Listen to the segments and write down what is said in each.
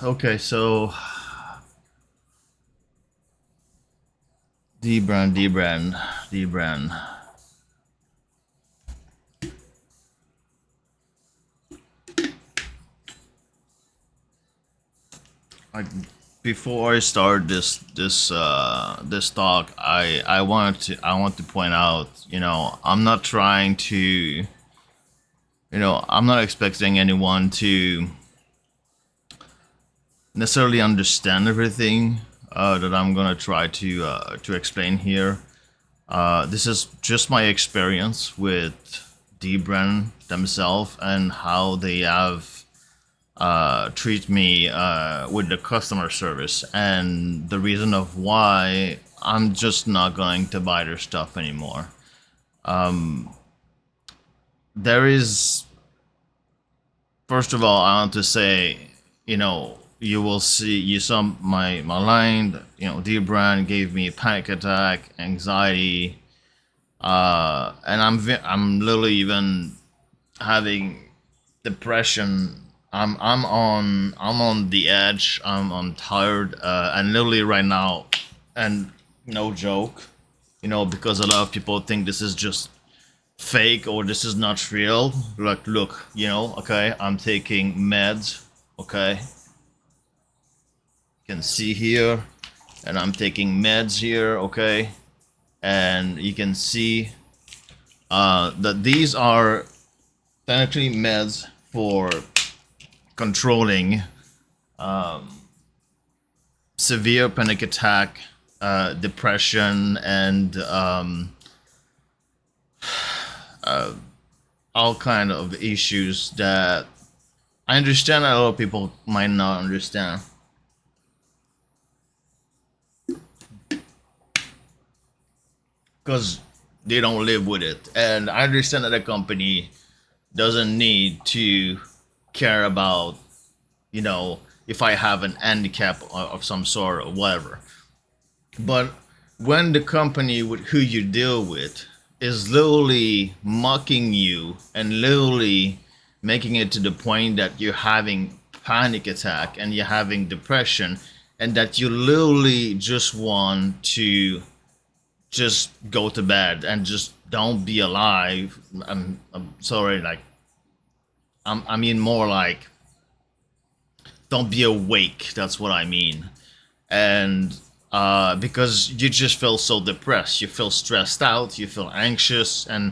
Okay, so Dbrand. Like before I start this talk, I want to point out, I'm not trying to, I'm not expecting anyone to necessarily understand everything that I'm gonna try to explain here. This is just my experience with Dbrand themselves and how they have treat me with the customer service, and the reason of why I'm just not going to buy their stuff anymore. There is, first of all, I want to say, you will see, you saw my line. Dbrand gave me a panic attack, anxiety, and I'm literally even having depression. I'm on the edge. I'm tired, and literally right now, and no joke, because a lot of people think this is just fake or this is not real. Like, look, okay, I'm taking meds, okay, you can see here, and I'm taking meds here, okay, and you can see that these are technically meds for controlling severe panic attack, depression, and all kind of issues that I understand a lot of people might not understand. Because they don't live with it. And I understand that a company doesn't need to care about, if I have an handicap of some sort or whatever. But when the company with who you deal with is literally mocking you and literally making it to the point that you're having panic attack and you're having depression, and that you literally just want to just go to bed and just don't be alive. I'm sorry, like, I mean more like don't be awake. That's what I mean. And because you just feel so depressed, you feel stressed out, you feel anxious, and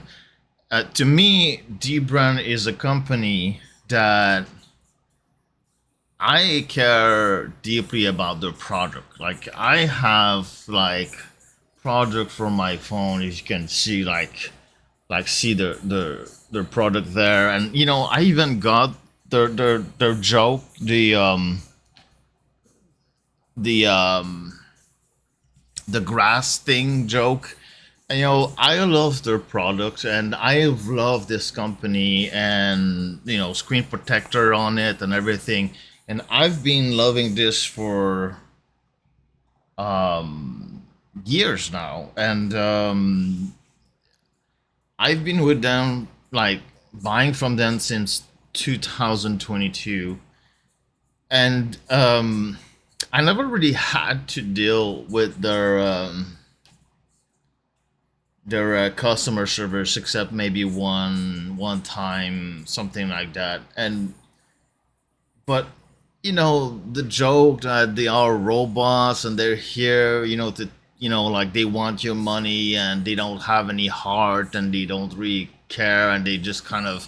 to me, Dbrand is a company that I care deeply about their product. Like, I have like product from my phone, as you can see, like see the product there, and I even got their joke, the the grass thing joke. And, I love their product, and I love this company, and screen protector on it and everything. And I've been loving this for years now, and I've been with them, like buying from them since 2022, and I never really had to deal with their customer service, except maybe one time, something like that. And but the joke that they are robots and they're here, to like they want your money and they don't have any heart and they don't really care, and they just kind of,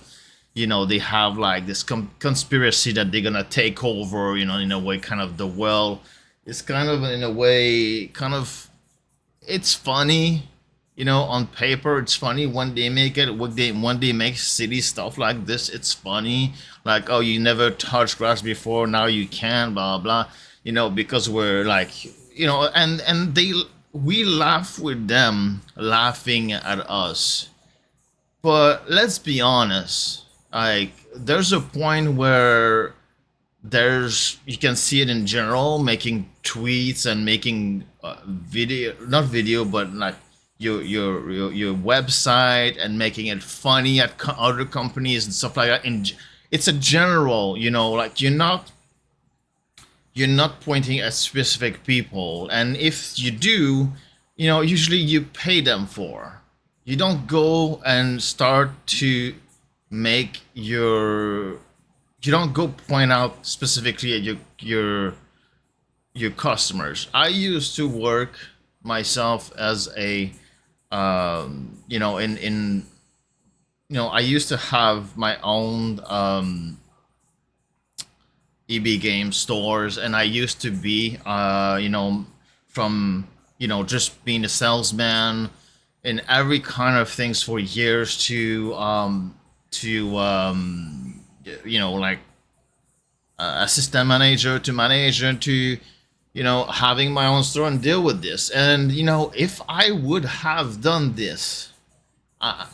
they have like this conspiracy that they're gonna take over, in a way, kind of the world. It's kind of, in a way, kind of, it's funny, on paper it's funny when they make it, when they make silly stuff like this. It's funny, like, oh, you never touched grass before, now you can, blah blah, because we're like, and we laugh with them laughing at us. But let's be honest, like, there's a point where there's, you can see it in general, making tweets and making video, not video, but like your website, and making it funny at other companies and stuff like that. And it's a general, like, you're not you're not pointing at specific people, and if you do, usually you pay them for. You don't go and start to make your you don't go point out specifically at your customers. I used to work myself as a in I used to have my own EB game stores, and I used to be from just being a salesman in every kind of things for years to like assistant manager to manager to having my own store and deal with this. And if I would have done this,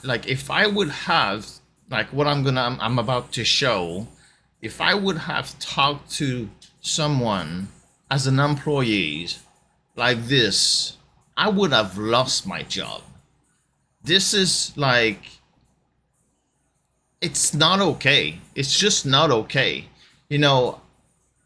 like if I would have, like what I'm about to show, if I would have talked to someone as an employee like this, I would have lost my job. This is like, it's not okay. It's just not okay.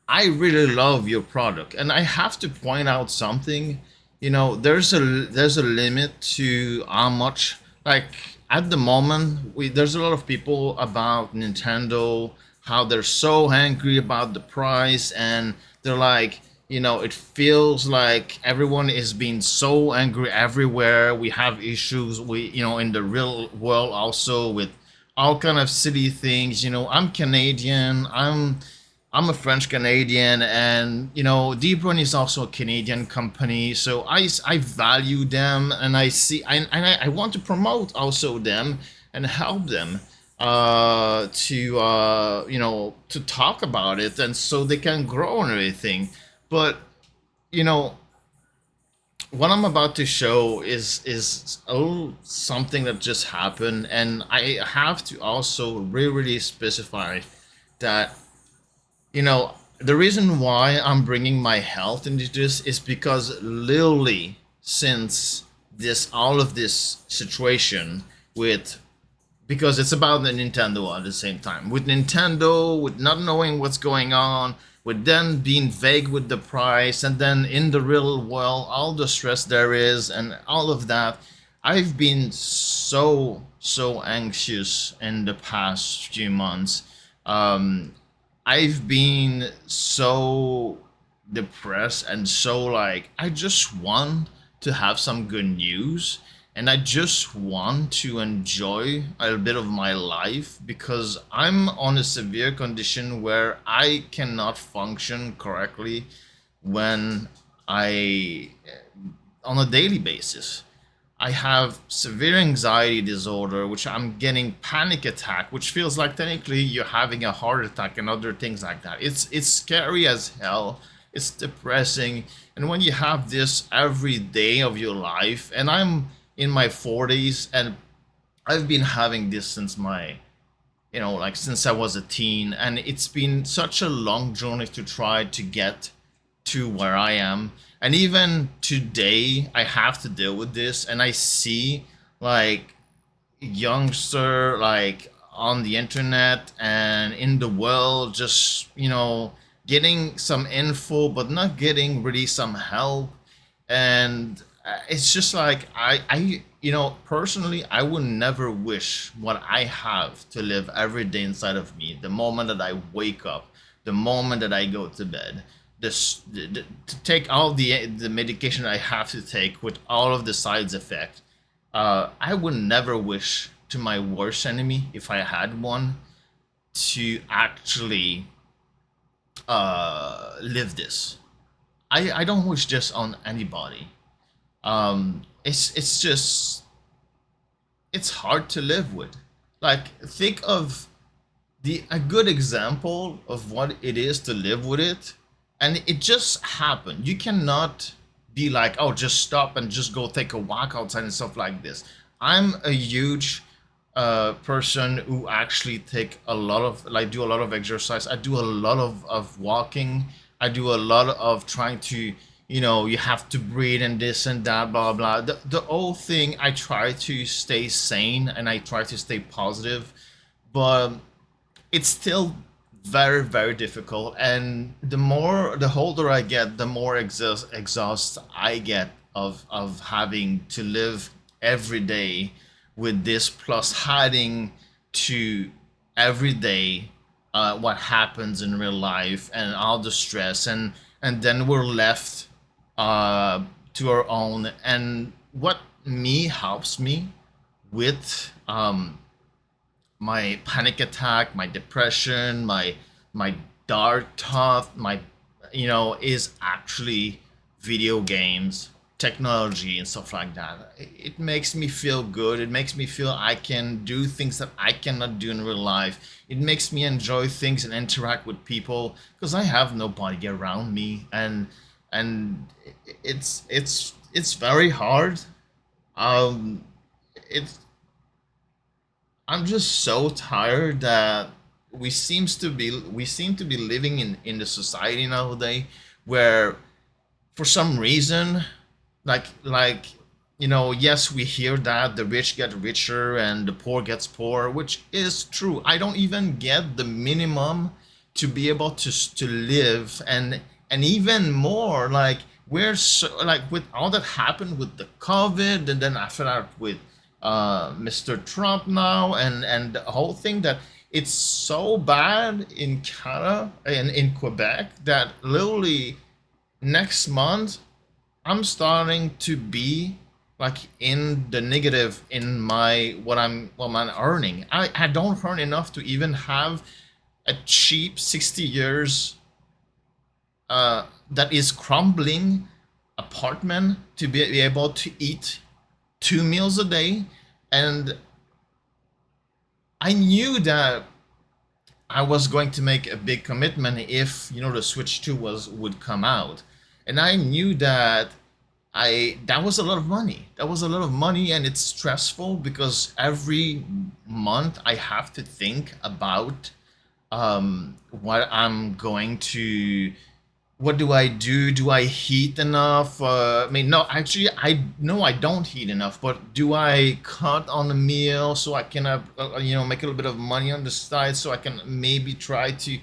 I really love your product, and I have to point out something. There's a limit to how much, like, at the moment there's a lot of people about Nintendo, how they're so angry about the price, and they're like, it feels like everyone is being so angry everywhere. We have issues, in the real world also, with all kind of silly things. I'm Canadian. I'm a French Canadian, and Dbrand is also a Canadian company, so I value them, and I want to promote also them and help them to talk about it, and so they can grow and everything. But you know what I'm about to show is something that just happened, and I have to also really specify that the reason why I'm bringing my health into this is because literally since this all of this situation with, because it's about the Nintendo at the same time. With Nintendo, with not knowing what's going on, with then being vague with the price, and then in the real world, all the stress there is, and all of that. I've been so anxious in the past few months. Um, I've been so depressed and so like, I just want to have some good news, and I just want to enjoy a bit of my life, because I'm on a severe condition where I cannot function correctly when I on a daily basis. I have severe anxiety disorder, which I'm getting panic attack, which feels like technically you're having a heart attack and other things like that. It's scary as hell. It's depressing. And when you have this every day of your life, and I'm in my 40s, and I've been having this since like since I was a teen, and it's been such a long journey to try to get to where I am. And even today, I have to deal with this, and I see like youngster like on the internet and in the world, just getting some info but not getting really some help. And it's just like, personally, I would never wish what I have to live every day inside of me, the moment that I wake up, the moment that I go to bed, to take all the medication I have to take with all of the sides effects. I would never wish to my worst enemy, if I had one, to actually live this. I don't wish this on anybody. It's just, it's hard to live with. Like, think of a good example of what it is to live with it, and it just happened. You cannot be like, oh, just stop and just go take a walk outside and stuff like this. I'm a huge person who actually take a lot of, like, do a lot of exercise. I do a lot of walking. I do a lot of trying to, you have to breathe and this and that, blah blah. The whole thing, I try to stay sane and I try to stay positive, but it's still very, very difficult. And the older I get, the more exhaust I get of having to live every day with this, plus hiding to every day what happens in real life and all the stress, and then we're left uh, to our own. And what me helps me with my panic attack, my depression, my dark thought, my is actually video games, technology, and stuff like that. It makes me feel good. It makes me feel I can do things that I cannot do in real life. It makes me enjoy things and interact with people because I have nobody around me, and it's very hard. Um, it's I'm just so tired that we seem to be living in the society nowadays where for some reason, like yes, we hear that the rich get richer and the poor gets poorer, which is true. I don't even get the minimum to be able to live, and even more, like we're so, like with all that happened with the COVID, and then after that with Mr. Trump now, and the whole thing, that it's so bad in Canada and in Quebec that literally next month I'm starting to be like in the negative in my what I'm earning. I don't earn enough to even have a cheap 60 years that is crumbling apartment to be able to eat 2 meals a day. And I knew that I was going to make a big commitment if the Switch 2 was would come out. And I knew that I that was a lot of money. That was a lot of money, and it's stressful because every month I have to think about what I'm going to what do I do? Do I heat enough? I mean, no, actually, I know I don't heat enough. But do I cut on the meal so I can, make a little bit of money on the side so I can maybe try to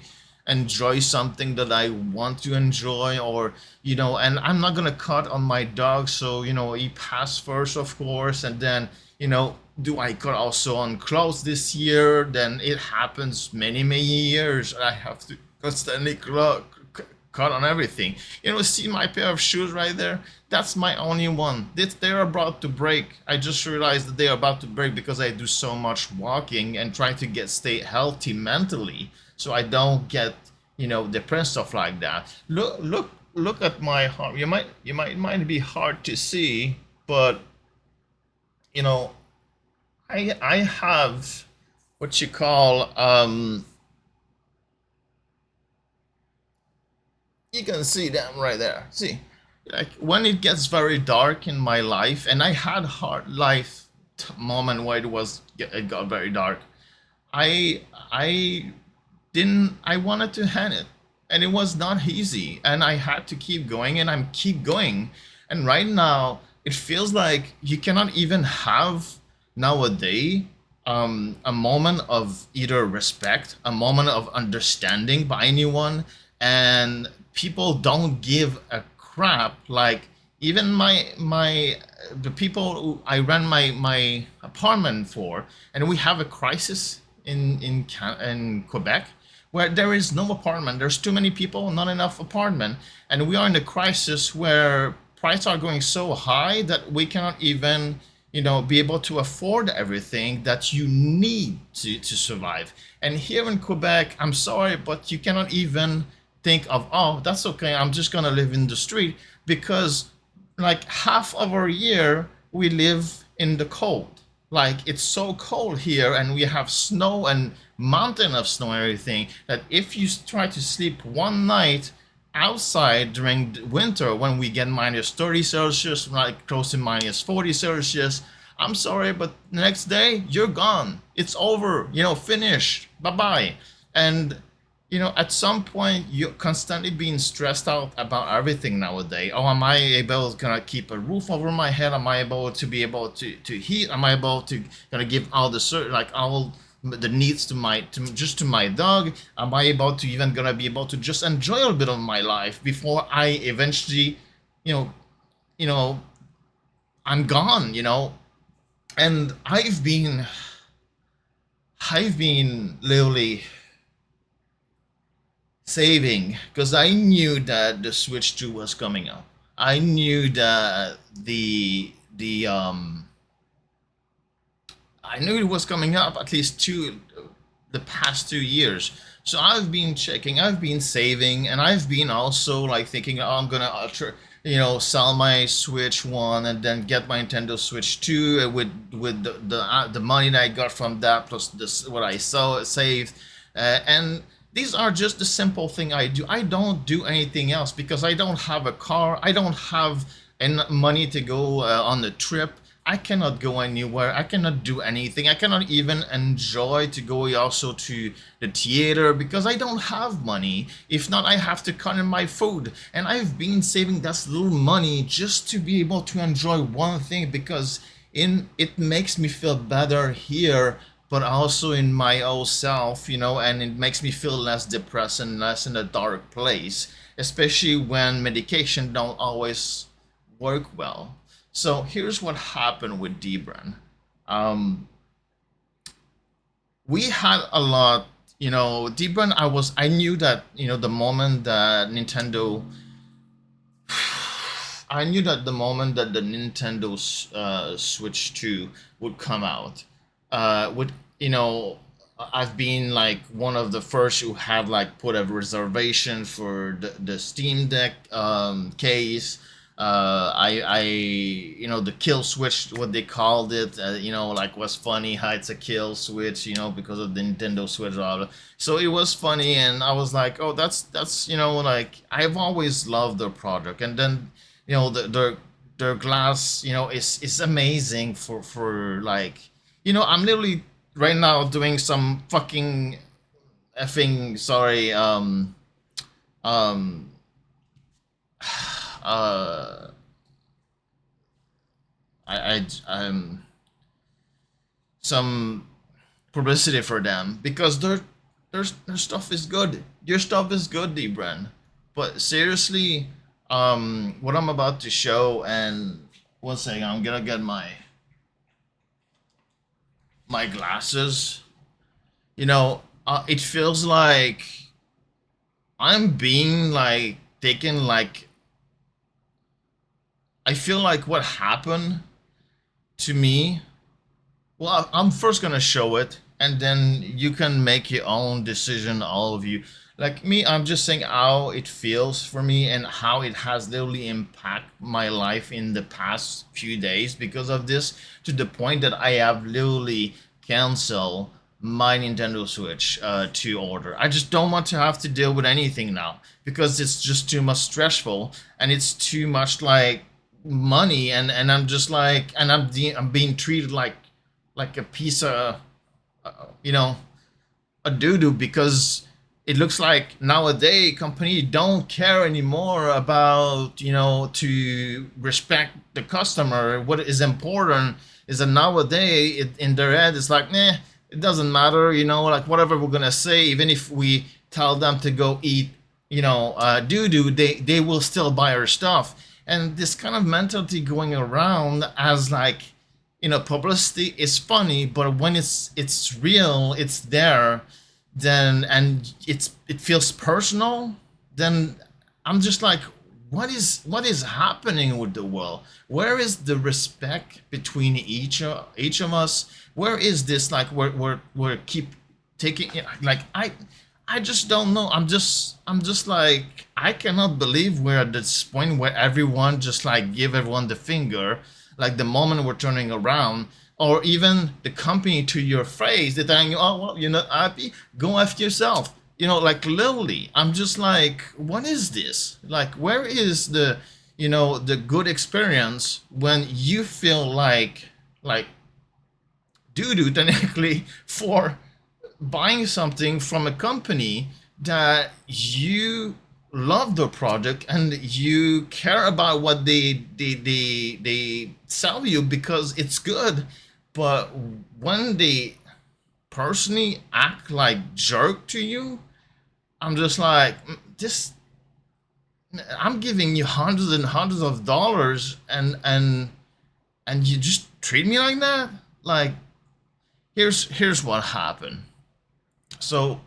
enjoy something that I want to enjoy, or and I'm not gonna cut on my dog, so he passed first, of course, and then do I cut also on clothes this year? Then it happens many years. I have to constantly cut on everything. See my pair of shoes right there? That's my only one. They're about to break. I just realized that they're about to break because I do so much walking and trying to stay healthy mentally, so I don't get depressed, stuff like that. Look at my heart. It might be hard to see, but you know I have what you call you can see them right there. See, like when it gets very dark in my life, and I had hard life moment where it got very dark. I didn't. I wanted to hand it, and it was not easy, and I had to keep going, and I'm keep going. And right now, it feels like you cannot even have nowadays a moment of either respect, a moment of understanding by anyone, and people don't give a crap. Like even my the people who I rent my apartment for, and we have a crisis in Quebec where there is no apartment. There's too many people, not enough apartment, and we are in a crisis where prices are going so high that we cannot even be able to afford everything that you need to survive. And here in Quebec, I'm sorry, but you cannot even think of, oh, that's okay, I'm just gonna live in the street, because like half of our year we live in the cold. Like it's so cold here, and we have snow and mountain of snow and everything, that if you try to sleep one night outside during the winter when we get minus 30 Celsius, like close to minus 40 Celsius, I'm sorry, but the next day you're gone. It's over, finished. Bye bye. And at some point you're constantly being stressed out about everything nowadays. Oh, am I able to keep a roof over my head? Am I able to heat? Am I able to give all the like all the needs to my dog? Am I able to even gonna be able to just enjoy a little bit of my life before I eventually, you know, you know, I'm gone, And I've been literally saving because I knew that the Switch 2 was coming up. I knew that I knew it was coming up at least the past 2 years. So I've been checking, I've been saving, and I've been also like thinking, oh, I'm gonna sell my Switch One and then get my Nintendo Switch Two with the money that I got from that plus this what I saved, and these are just the simple thing I do. I don't do anything else because I don't have a car. I don't have money to go on the trip. I cannot go anywhere. I cannot do anything. I cannot even enjoy to go also to the theater because I don't have money. If not, I have to cut in my food. And I've been saving that little money just to be able to enjoy one thing because it makes me feel better here, but also in my own self, and it makes me feel less depressed and less in a dark place, especially when medication don't always work well. So here's what happened with Dbrand. Um, we had a lot, Dbrand. I knew that, the moment that I knew that the moment that the Nintendo Switch 2 would come out, would I've been like one of the first who had like put a reservation for the Steam Deck case. The kill switch, what they called it, like was funny how it's a kill switch, because of the Nintendo Switch. So it was funny, and I was like, oh, that's like I've always loved their product, and then their glass, is amazing for like, I'm literally right now doing some fucking effing sorry um uh I'm some publicity for them because their stuff is good. Your stuff is good, Dbrand. But seriously, what I'm about to show, and one second, I'm gonna get my glasses. It feels like I'm being like taken like I feel like what happened to me. Well, I'm first gonna show it, and then you can make your own decision, all of you. Like me, I'm just saying how it feels for me and how it has literally impacted my life in the past few days because of this, to the point that I have literally canceled my Nintendo Switch to order. I just don't want to have to deal with anything now because it's just too much stressful and it's too much like money, and I'm just like, and I'm being treated like a piece of uh, you know a doo-doo because it looks like nowadays company don't care anymore about to respect the customer. What is important is that nowadays in their head it's like, nah, it doesn't matter, like whatever we're gonna say, even if we tell them to go eat doo-doo, they will still buy our stuff. And this kind of mentality going around as like, publicity is funny, but when it's real, it's there, then, and it feels personal, then I'm just like, what is happening with the world? Where is the respect between each of us? Where is this, like, we're keep taking it, like, I just don't know. I'm just like, I cannot believe we're at this point where everyone just like give everyone the finger, like the moment we're turning around, or even the company to your face, they're telling you, oh well, you're not happy, go after yourself. Like literally, I'm just like, what is this? Like, where is the good experience when you feel like doo doo technically for buying something from a company that you love the product and you care about what they sell you because it's good, but when they personally act like jerk to you. I'm just like, this, I'm giving you hundreds and hundreds of dollars, and you just treat me like that. Like, here's what happened. So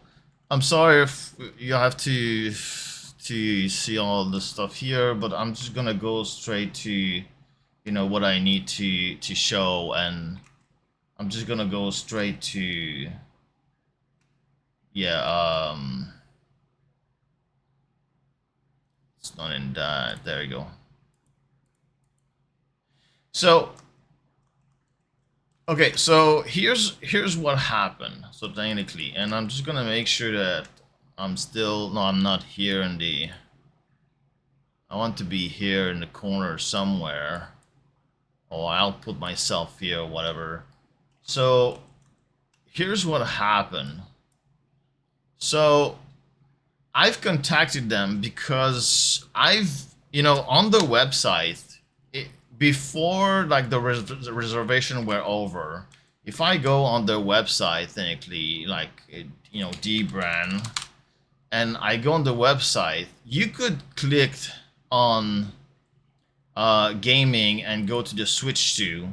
I'm sorry if you have to see all the stuff here, but I'm just gonna go straight to, you know, what I need to show, and I'm just gonna go straight to, yeah, it's not in that. There you go. So okay, so here's what happened. So technically, and I'm just gonna make sure that I'm still, no, I'm not here in the, I want to be here in the corner somewhere, or I'll put myself here or whatever. So here's what happened. So I've contacted them because I've, you know, on the website, before like the reservation were over, if I go on their website, technically, like, you know, Dbrand, and I go on the website, you could click on gaming and go to the Switch 2.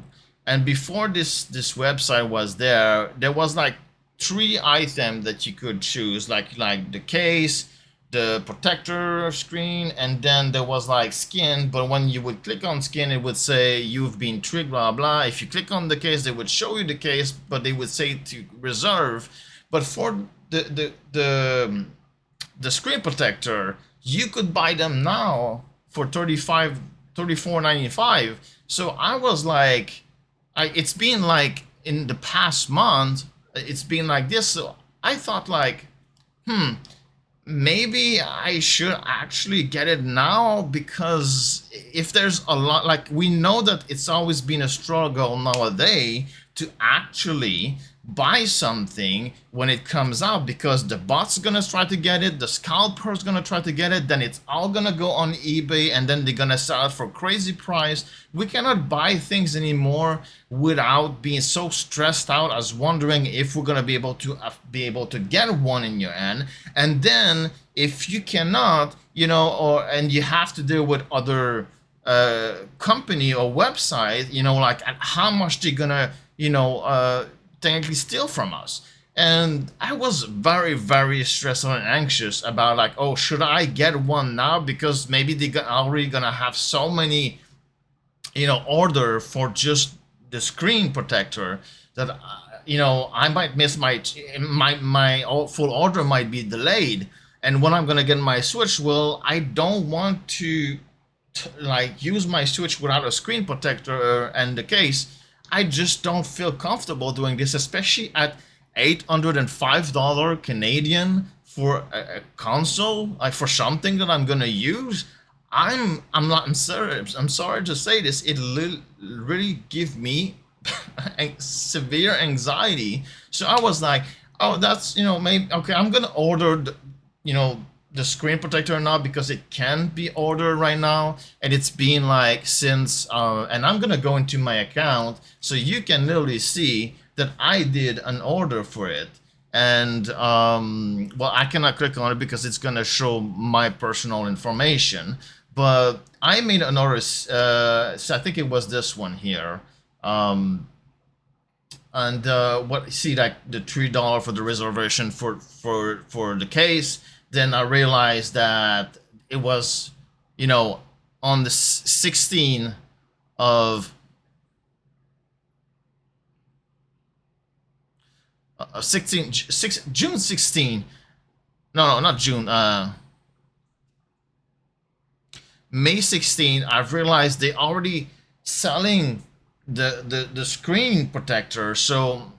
And before this website was there was like 3 items that you could choose, like the case, the protector screen, and then there was like skin. But when you would click on skin, it would say you've been tricked, blah blah. If you click on the case, they would show you the case, but they would say to reserve. But for the screen protector, you could buy them now for $34.95. So I was like, it's been like in the past month, it's been like this. So I thought like, maybe I should actually get it now, because if there's a lot, like, we know that it's always been a struggle nowadays to actually buy something when it comes out, because the bot's gonna try to get it, the scalper's gonna try to get it, then it's all gonna go on eBay, and then they're gonna sell it for crazy price. We cannot buy things anymore without being so stressed out as wondering if we're gonna be able to get one in your hand. And then if you cannot, you know, and you have to deal with other company or website, you know, like, how much they're gonna, you know, technically steal from us. And I was very, very stressed and anxious about like, oh, should I get one now, because maybe they're already gonna have so many, you know, order for just the screen protector that you know, I might miss my full order might be delayed. And when I'm gonna get my Switch, well, I don't want to like use my Switch without a screen protector and the case. I just don't feel comfortable doing this, especially at $805 Canadian for a console, like for something that I'm gonna use. I'm sorry to say this, it really give me severe anxiety. So I was like, oh, that's, you know, maybe okay, I'm gonna order the, you know, the screen protector now, because it can be ordered right now, and it's been like since and I'm gonna go into my account so you can literally see that I did an order for it. And well, I cannot click on it because it's gonna show my personal information, but I made an order, so I think it was this one here, and what, see, like the $3 for the reservation for the case. Then I realized that it was, you know, on the 16th of June 16. No, not June. May 16. I've realized they already selling the screen protector. So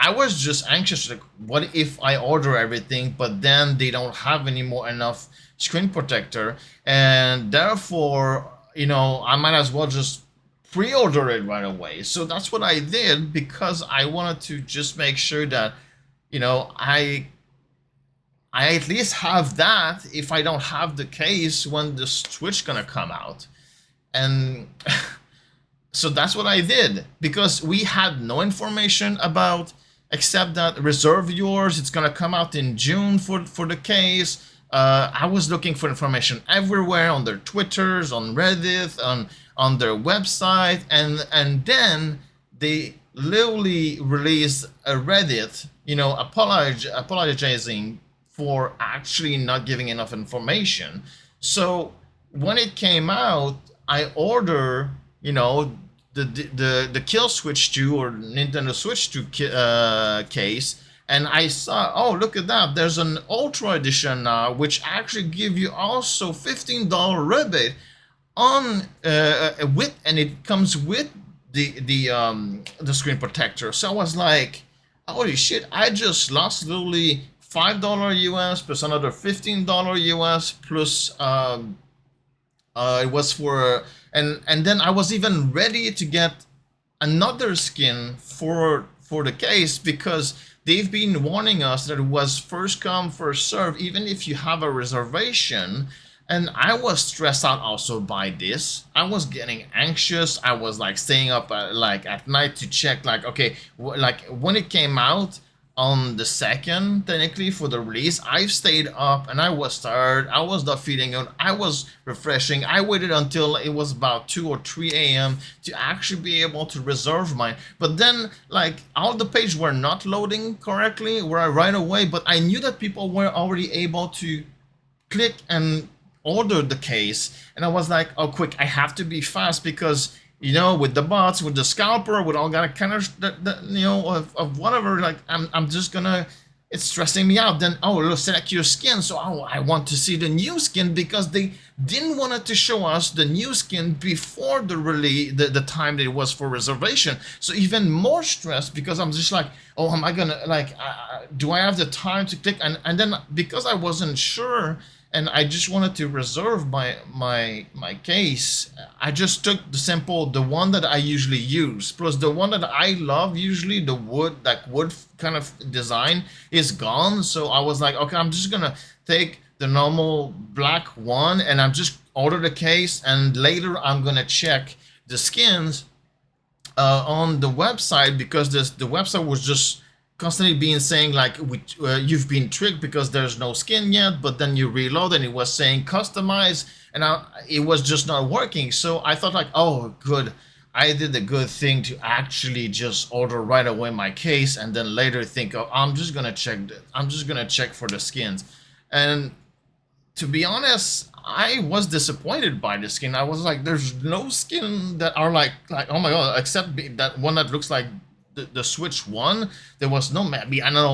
I was just anxious, like, what if I order everything, but then they don't have any more enough screen protector, and therefore, you know, I might as well just pre-order it right away. So that's what I did, because I wanted to just make sure that, you know, I at least have that if I don't have the case when the Switch gonna come out. And so that's what I did, because we had no information about except that reserve yours. It's gonna come out in June for the case. I was looking for information everywhere on their Twitters, on Reddit, on their website, and then they literally released a Reddit, apologizing for actually not giving enough information. So when it came out, I order, the Kill Switch 2 or Nintendo Switch 2 case, and I saw, oh, look at that, there's an Ultra Edition now, which actually give you also $15 rebate on and it comes with the screen protector. So I was like, holy shit, I just lost literally $5 US plus another $15 US plus it was for and then I was even ready to get another skin for the case, because they've been warning us that it was first come first serve even if you have a reservation. And I was stressed out also by this. I was getting anxious. I was like staying up like at night to check, like, okay, like when it came out on the second, technically for the release, I stayed up and I was tired. I was not feeling good. I was refreshing. I waited until it was about 2 or 3 a.m. to actually be able to reserve mine. But then, like, all the pages were not loading correctly right away. But I knew that people were already able to click and ordered the case, and I was like, oh, quick, I have to be fast, because with the bots, with the scalper, with all that kind of whatever, like I'm just gonna, it's stressing me out. Then, oh, let's select your skin. So, oh, I want to see the new skin, because they didn't want to show us the new skin before the release, the time that it was for reservation. So even more stressed, because I'm just like, oh, am I gonna, like, do I have the time to click? And then, because I wasn't sure, and I just wanted to reserve my case, I just took the one that I usually use, plus the one that I love usually, the wood kind of design, is gone. So I was like, okay, I'm just gonna take the normal black one, and I'm just order the case, and later I'm gonna check the skins on the website, because the website was just constantly being saying, like, you've been tricked because there's no skin yet, but then you reload and it was saying customize, and it was just not working. So I thought, like, oh, good, I did a good thing to actually just order right away my case, and then later think, oh, I'm just gonna check for the skins. And to be honest, I was disappointed by the skin. I was like, there's no skin that are like oh my god, except that one that looks like the Switch one. There was no, maybe, I don't know,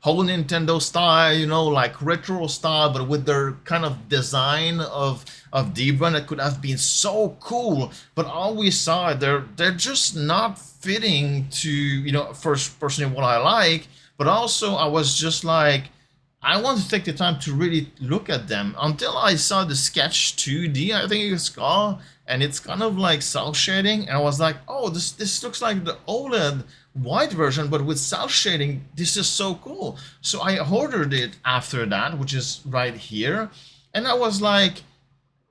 whole Nintendo style, like retro style, but with their kind of design of Dbrand that could have been so cool. But all we saw, they're just not fitting to, first personally what I like. But also I was just like, I want to take the time to really look at them until I saw the Sketch 2D, I think it's called, and it's kind of like cel shading, and I was like, oh, this looks like the OLED white version, but with cel shading. This is so cool. So I ordered it after that, which is right here, and I was like,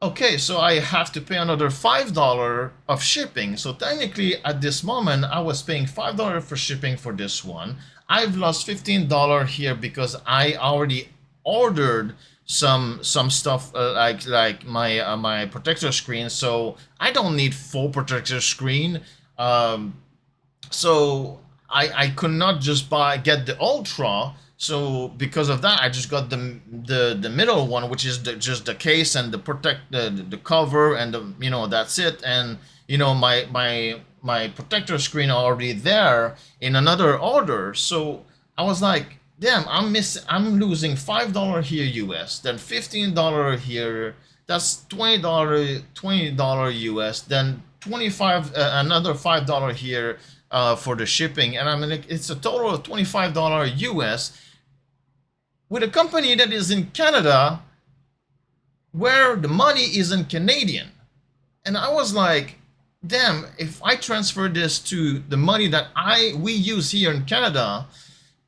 okay, so I have to pay another $5 of shipping. So technically, at this moment, I was paying $5 for shipping for this one. I've lost $15 here because I already ordered some stuff, like my protector screen. So I don't need full protector screen. So I could not just get the Ultra. So because of that, I just got the middle one, which is just the case and the cover, and that's it. And my protector screen already there in another order. So I was like, damn, I'm losing $5 here US, then $15 here. That's $20 US, then 25 another $5 here for the shipping, and I'm like, it's a total of $25 US with a company that is in Canada, where the money isn't Canadian. And I was like, damn, if I transfer this to the money that we use here in Canada,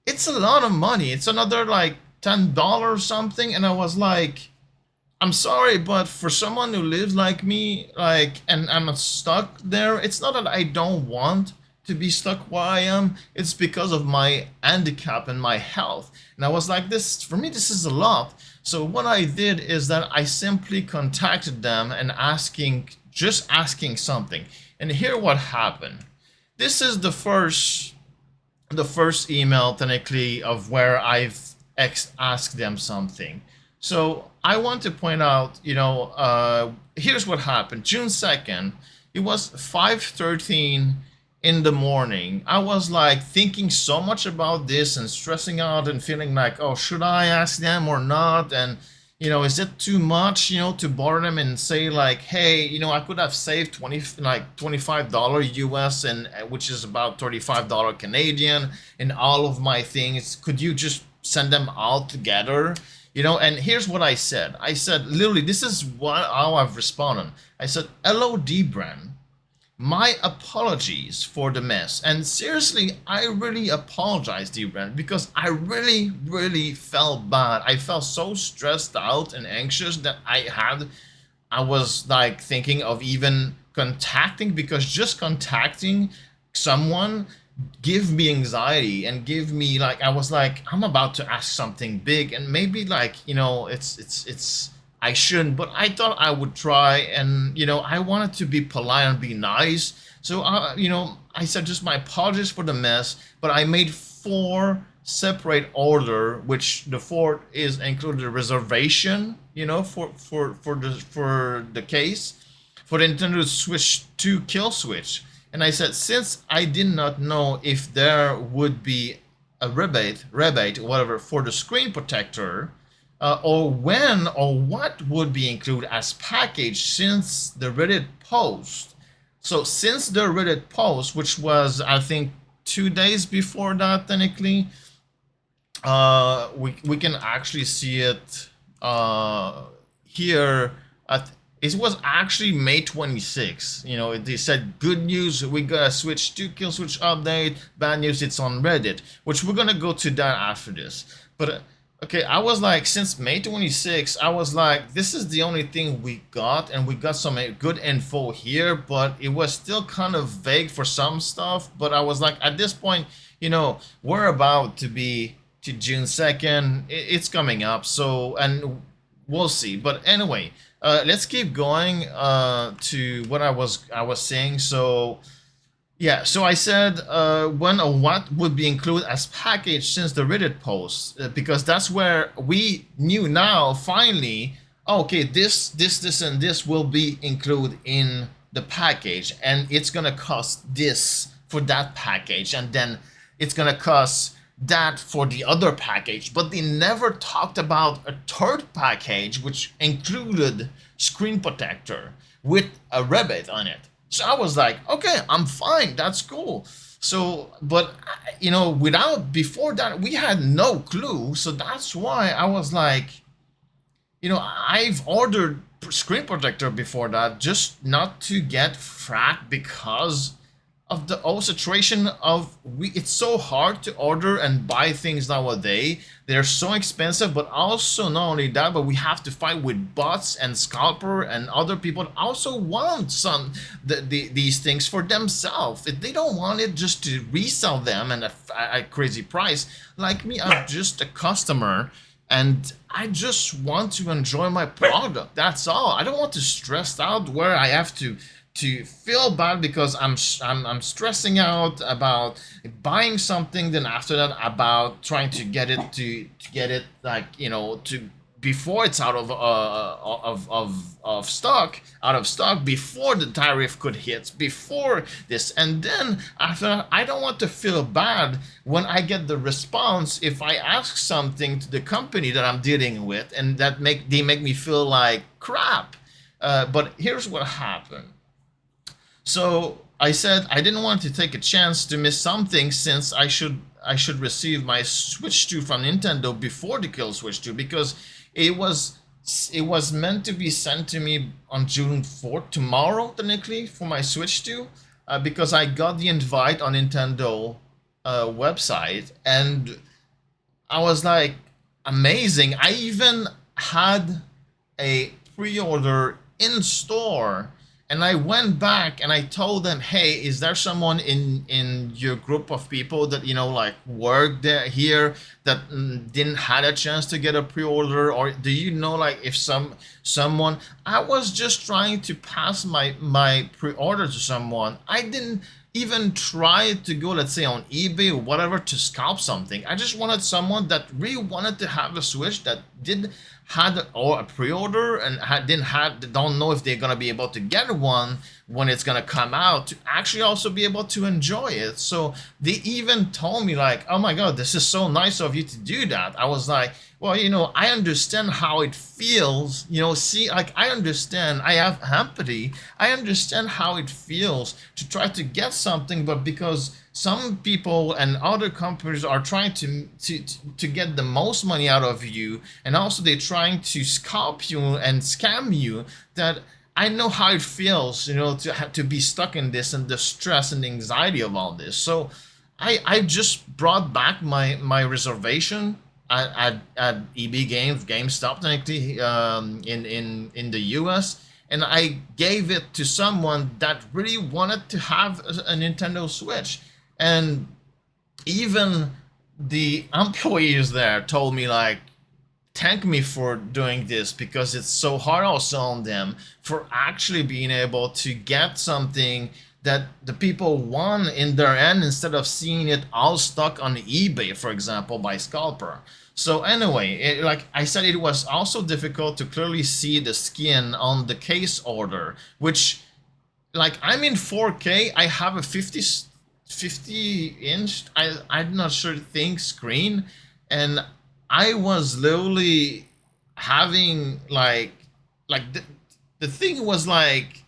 it's a lot of money. It's another like $10 something. And I was like, I'm sorry, but for someone who lives like me, like, and I'm stuck there, it's not that I don't want to be stuck where I am. It's because of my handicap and my health. And I was like, this, for me, this is a lot. So what I did is that I simply contacted them and just asking something. And here what happened. This is the first email technically of where I've asked them something. So I want to point out, here's what happened. June 2nd, it was 5:13 in the morning. I was like thinking so much about this and stressing out and feeling like, oh, should I ask them or not? And is it too much, to bother them and say like, hey, I could have saved $25 US, and which is about $35 Canadian, in all of my things. Could you just send them all together? And here's what I said. I said, literally, this is how I've responded. I said, hello, Dbrand. My apologies for the mess. And seriously, I really apologize, Dbrand, because I really, really felt bad. I felt so stressed out and anxious that I was like thinking of even contacting, because just contacting someone give me anxiety and give me like, I was like, I'm about to ask something big, and maybe like, it's I shouldn't, but I thought I would try, and I wanted to be polite and be nice. So I said just my apologies for the mess, but I made 4 separate order, which the 4th is included a reservation, for the case for the Nintendo Switch 2 kill switch. And I said, since I did not know if there would be a rebate, whatever, for the screen protector, or when or what would be included as package since the Reddit post. So since the Reddit post, which was I think 2 days before that technically, we can actually see it here. It was actually May 26th. They said, good news, we got a Switch 2 kill switch update. Bad news, it's on Reddit, which we're gonna go to that after this. But okay, I was like, since May 26th, I was like, this is the only thing we got, and we got some good info here, but it was still kind of vague for some stuff. But I was like, at this point, we're about to be to June 2nd. It's coming up, so, and we'll see. But anyway, let's keep going to what I was saying. So yeah, so I said when or what would be included as package since the Reddit post, because that's where we knew now finally, okay, this and this will be included in the package, and it's gonna cost this for that package, and then it's gonna cost that for the other package. But they never talked about a third package which included screen protector with a rebate on it. So I was like, okay, I'm fine, that's cool. So, but before that, we had no clue. So that's why I was like, I've ordered screen protector before that, just not to get fracked because of the whole situation of it's so hard to order and buy things nowadays. They're so expensive, but also not only that, but we have to fight with bots and scalper and other people that also want these things for themselves. If they don't want it just to resell them at a crazy price. Like me, I'm just a customer, and I just want to enjoy my product. That's all. I don't want to stress out where I have to feel bad because I'm stressing out about buying something, then after that about trying to get it like to before it's out of stock, before the tariff could hit, before this, and then after that, I don't want to feel bad when I get the response if I ask something to the company that I'm dealing with, and that they make me feel like crap. But here's what happened. So I said I didn't want to take a chance to miss something, since I should receive my Switch 2 from Nintendo before the Kill Switch 2, because it was meant to be sent to me on June 4th, tomorrow technically, for my Switch 2, because I got the invite on Nintendo website, and I was like, amazing. I even had a pre-order in store And I went back and I told them, hey, is there someone in your group of people that, you know, like work there here that didn't had a chance to get a pre-order? Or do you know, like, if someone, I was just trying to pass my pre-order to someone. I didn't even try to go, let's say, on eBay or whatever to scalp something. I just wanted someone that really wanted to have a Switch, that did had or a pre-order and don't know if they're gonna be able to get one when it's gonna come out, to actually also be able to enjoy it. So they even told me like, oh my god, this is so nice of you to do that. I was like, well, you know, I understand how it feels, you know, see, like, I understand, I have empathy, I understand how it feels to try to get something, but because some people and other companies are trying to get the most money out of you, and also they're trying to scalp you and scam you, that I know how it feels, you know, to have to be stuck in this and the stress and the anxiety of all this. So I just brought back my reservation at EB Games, GameStop technically, in the US, and I gave it to someone that really wanted to have a Nintendo Switch. And even the employees there told me like, thank me for doing this, because it's so hard also on them for actually being able to get something that the people want in their end, instead of seeing it all stuck on eBay, for example, by scalper. So anyway, like I said, it was also difficult to clearly see the skin on the case order, which, like, I'm in 4K, I have a 50 inch, I'm not sure thing screen, and I was literally having like the thing was like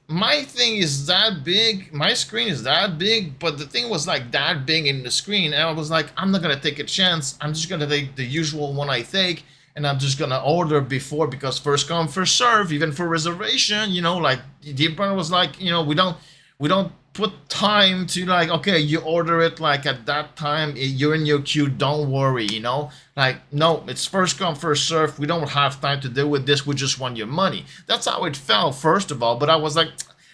my thing is that big, my screen is that big, but the thing was like that big in the screen, and I was like, I'm not gonna take a chance, I'm just gonna take the usual one I take, and I'm just gonna order before, because first come first serve, even for reservation, you know, like Dbrand was like, you know, we don't put time to, like, okay, you order it like at that time, you're in your queue, don't worry, you know, like, no, it's first come first serve, we don't have time to deal with this, we just want your money. That's how it felt, first of all, but I was like,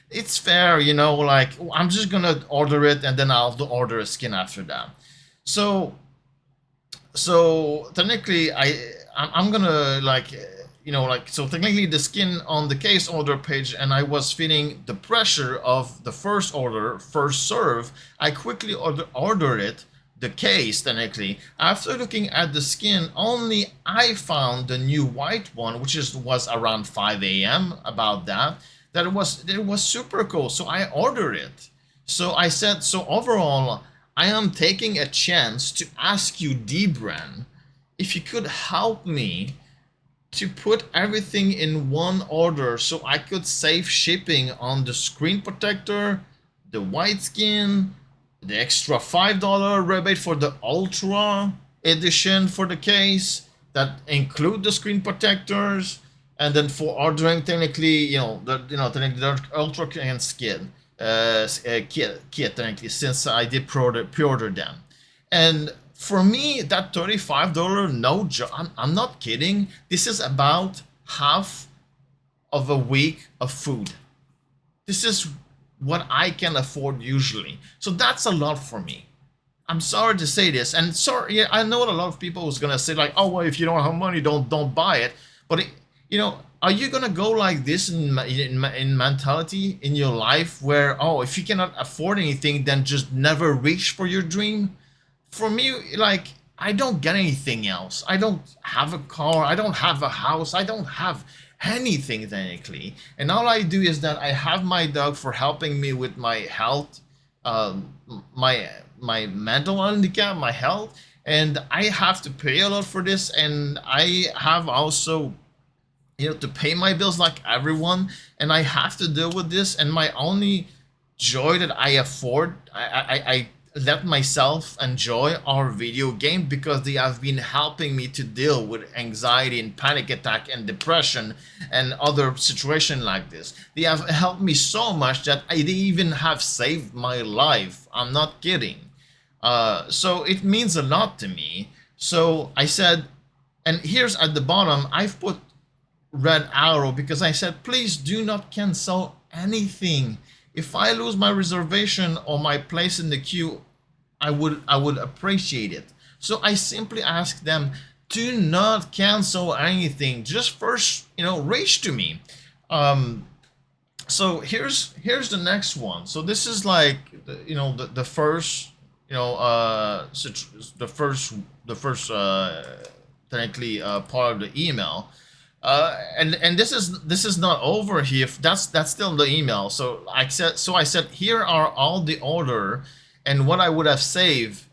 it's fair, you know, like, I'm just gonna order it and then I'll order a skin after that. So technically I'm gonna, like, you know, like, so technically the skin on the case order page, and I was feeling the pressure of the first order, first serve. I quickly ordered it, the case technically. After looking at the skin, only I found the new white one, which was around 5 a.m. about that it was super cool. So I ordered it. So I said, so overall, I am taking a chance to ask you, Dbrand, if you could help me to put everything in one order so I could save shipping on the screen protector, the white skin, the extra $5 rebate for the Ultra edition for the case that include the screen protectors, and then for ordering technically, technically the Ultra and skin kit technically, since I did pre-order them. And for me, that $35, no joke, I'm not kidding. This is about half of a week of food. This is what I can afford usually. So that's a lot for me. I'm sorry to say this, and sorry, yeah, I know a lot of people who's gonna say like, oh well, if you don't have money, don't buy it. But are you gonna go like this in mentality in your life, where, oh, if you cannot afford anything, then just never reach for your dream? For me, like, I don't get anything else. I don't have a car, I don't have a house, I don't have anything technically, and all I do is that I have my dog for helping me with my health, um, my mental handicap, my health, and I have to pay a lot for this, and I have also, to pay my bills like everyone, and I have to deal with this, and my only joy that I afford, I let myself enjoy our video game, because they have been helping me to deal with anxiety and panic attack and depression and other situation like this. They have helped me so much that they even have saved my life. I'm not kidding. So it means a lot to me. So I said, and here's at the bottom, I've put red arrow because I said, please do not cancel anything. If I lose my reservation or my place in the queue, I would appreciate it. So I simply asked them, do not cancel anything. Just first, reach to me. Um, so here's the next one. So this is like the first the first the first technically part of the email. And this is not over here. That's still the email. So I said here are all the order and what I would have saved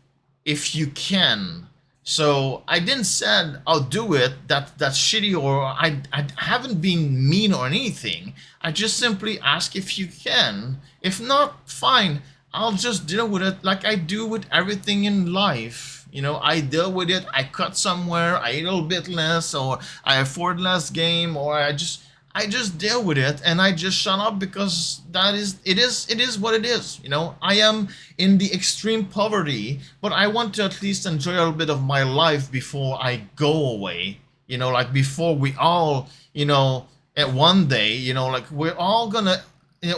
if you can. So I didn't said I'll do it. That's shitty, or I haven't been mean or anything. I just simply ask if you can. If not, fine. I'll just deal with it like I do with everything in life. I deal with it. I cut somewhere. I eat a little bit less, or I afford less game, or I just deal with it, and I just shut up because it is what it is. I am in the extreme poverty, but I want to at least enjoy a little bit of my life before I go away. Like before we all, at one day, like we're all gonna,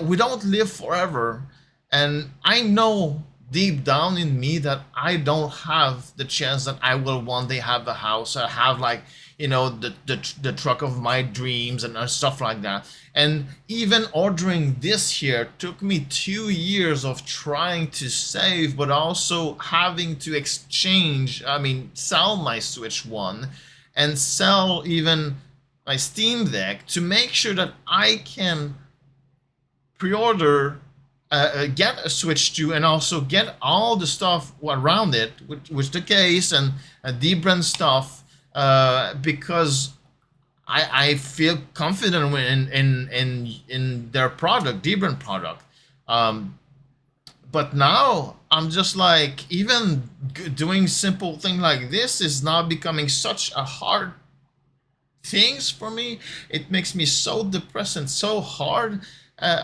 we don't live forever, and I know deep down in me that I don't have the chance that I will one day have a house, or have like the truck of my dreams and stuff like that. And even ordering this here took me 2 years of trying to save, but also having to exchange, I mean, sell my Switch 1 and sell even my Steam Deck to make sure that I can pre-order, get a Switch 2, and also get all the stuff around it, which the case and Dbrand stuff, because I feel confident in their product, Dbrand product. But now I'm just like, even doing simple thing like this is now becoming such a hard things for me. It makes me so depressed and so hard, uh,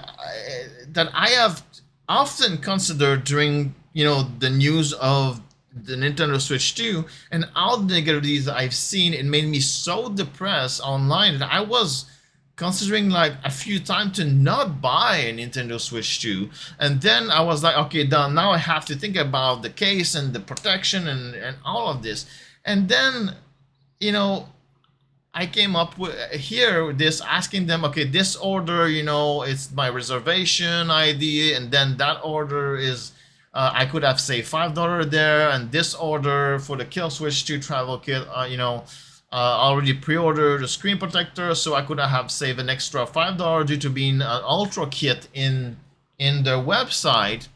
that I have often considered during the news of the Nintendo Switch 2 and all the negativities I've seen. It made me so depressed online that I was considering like a few times to not buy a Nintendo Switch 2. And then I was like, okay, done. Now I have to think about the case and the protection and all of this. And then, you know, I came up with here this, asking them, okay, this order, it's my reservation ID, and then that order is, I could have saved $5 there, and this order for the Kill Switch 2 travel kit, already pre-ordered a screen protector, so I could have saved an extra $5 due to being an ultra kit in their website.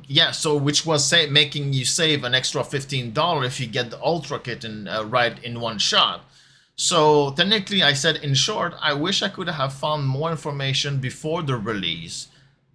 Yeah, so which was making you save an extra $15 if you get the ultra kit in right in one shot. So technically, I said, in short, I wish I could have found more information before the release,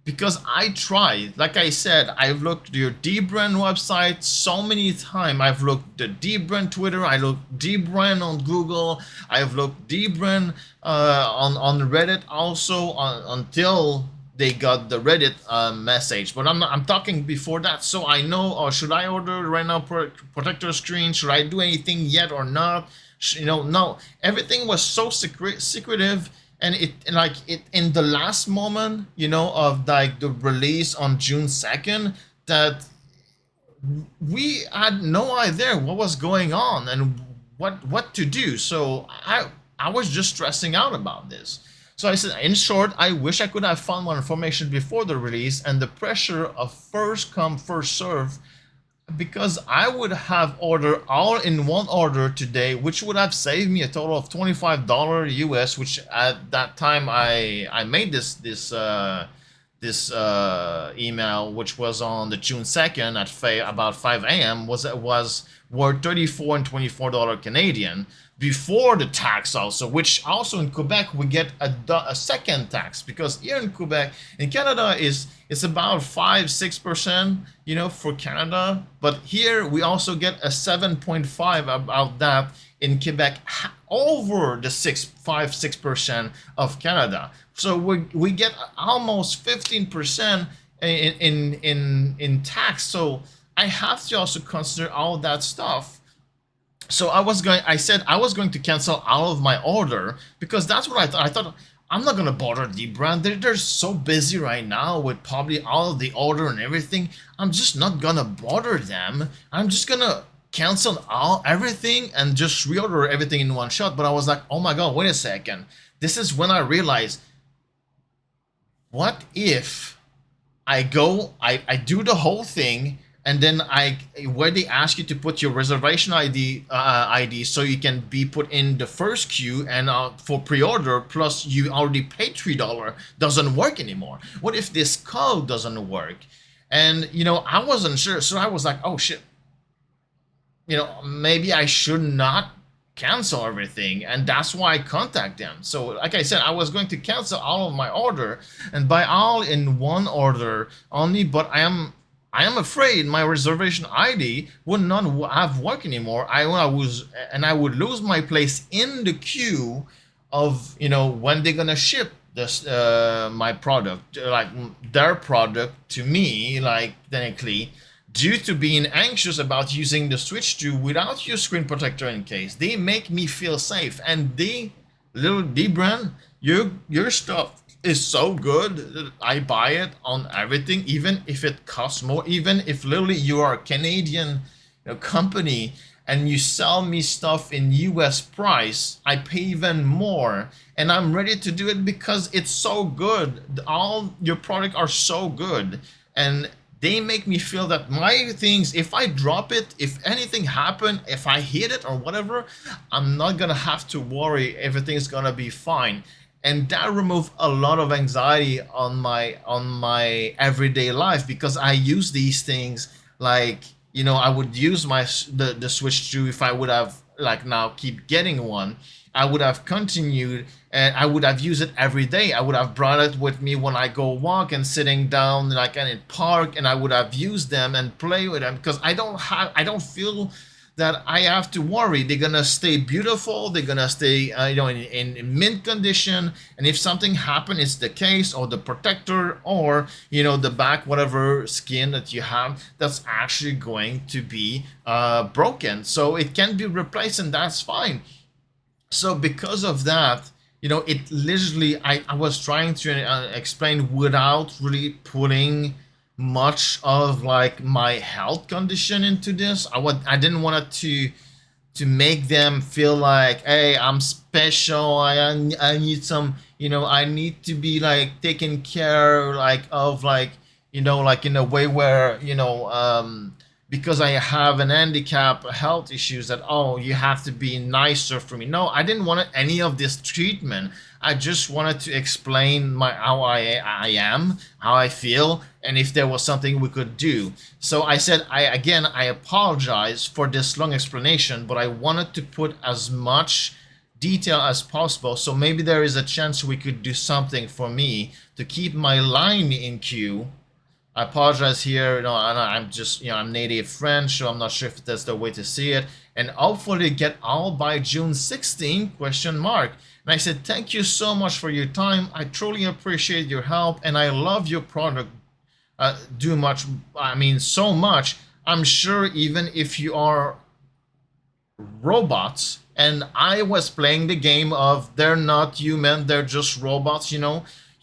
because I tried. Like I said, I've looked at your Dbrand website so many times. I've looked at Dbrand Twitter. I looked Dbrand on Google. I've looked Dbrand on Reddit also, until they got the Reddit message. But I'm talking before that, so I know. Or should I order right now protector screen? Should I do anything yet or not? No. Everything was so secretive. And it in the last moment, of like the release on June 2nd, that we had no idea what was going on and what to do. So I was just stressing out about this. So I said, in short, I wish I could have found more information before the release, and the pressure of first come, first serve, because I would have ordered all in one order today, which would have saved me a total of $25 US, which at that time I made this email, which was on the June 2nd at about 5 a.m. was worth $34 and $24 Canadian before the tax also, which also in Quebec we get a second tax, because here in Quebec, in Canada it's about 5-6%, for Canada, but here we also get a 7.5 about that in Quebec, over the 5-6% of Canada. So we get almost 15% in tax. So I have to also consider all that stuff. So I said I was going to cancel all of my order because that's what I thought. I thought I'm not gonna bother Dbrand. They're so busy right now with probably all of the order and everything. I'm just not gonna bother them. I'm just gonna cancel everything and just reorder everything in one shot. But I was like, oh my god, wait a second. This is when I realized, what if I do the whole thing, and then where they ask you to put your reservation ID so you can be put in the first queue and for pre-order, plus you already paid $3, doesn't work anymore. What if this code doesn't work? And I wasn't sure, so I was like, oh shit, maybe I should not cancel everything, and that's why I contact them. So like I said, I was going to cancel all of my order and buy all in one order only, but I am afraid my reservation ID would not have work anymore. I would lose my place in the queue of when they're gonna ship this my product, like their product to me, like technically, due to being anxious about using the Switch 2 without your screen protector in case. They make me feel safe, and little Dbrand, your stuff is so good that I buy it on everything, even if it costs more, even if literally you are a Canadian company and you sell me stuff in US price, I pay even more, and I'm ready to do it because it's so good. All your products are so good, and they make me feel that my things, if I drop it, if anything happen, if I hit it or whatever, I'm not gonna have to worry. Everything's gonna be fine, and that removed a lot of anxiety on my everyday life, because I use these things like I would use the Switch 2 if I would have like now keep getting one. I would have continued, and I would have used it every day. I would have brought it with me when I go walk and sitting down like in a park, and I would have used them and play with them, because I don't feel that I have to worry. They're gonna stay beautiful. They're gonna stay in mint condition. And if something happen, it's the case or the protector or the back whatever skin that you have that's actually going to be broken. So it can be replaced, and that's fine. So because of that, it literally, I was trying to explain without really putting much of like my health condition into this. I didn't want it to make them feel like, hey, I'm special. I need some, I need to be like taken care like of, like like in a way where because I have an handicap, health issues, that, oh, you have to be nicer for me. No, I didn't want any of this treatment. I just wanted to explain how I am, how I feel, and if there was something we could do. So I said, I apologize for this long explanation, but I wanted to put as much detail as possible, so maybe there is a chance we could do something for me to keep my line in queue. I apologize here, and I'm just, I'm native French, so I'm not sure if that's the way to see it. And hopefully get all by June 16, question mark. And I said, thank you so much for your time. I truly appreciate your help, and I love your product so much. I'm sure even if you are robots, and I was playing the game of they're not human, they're just robots,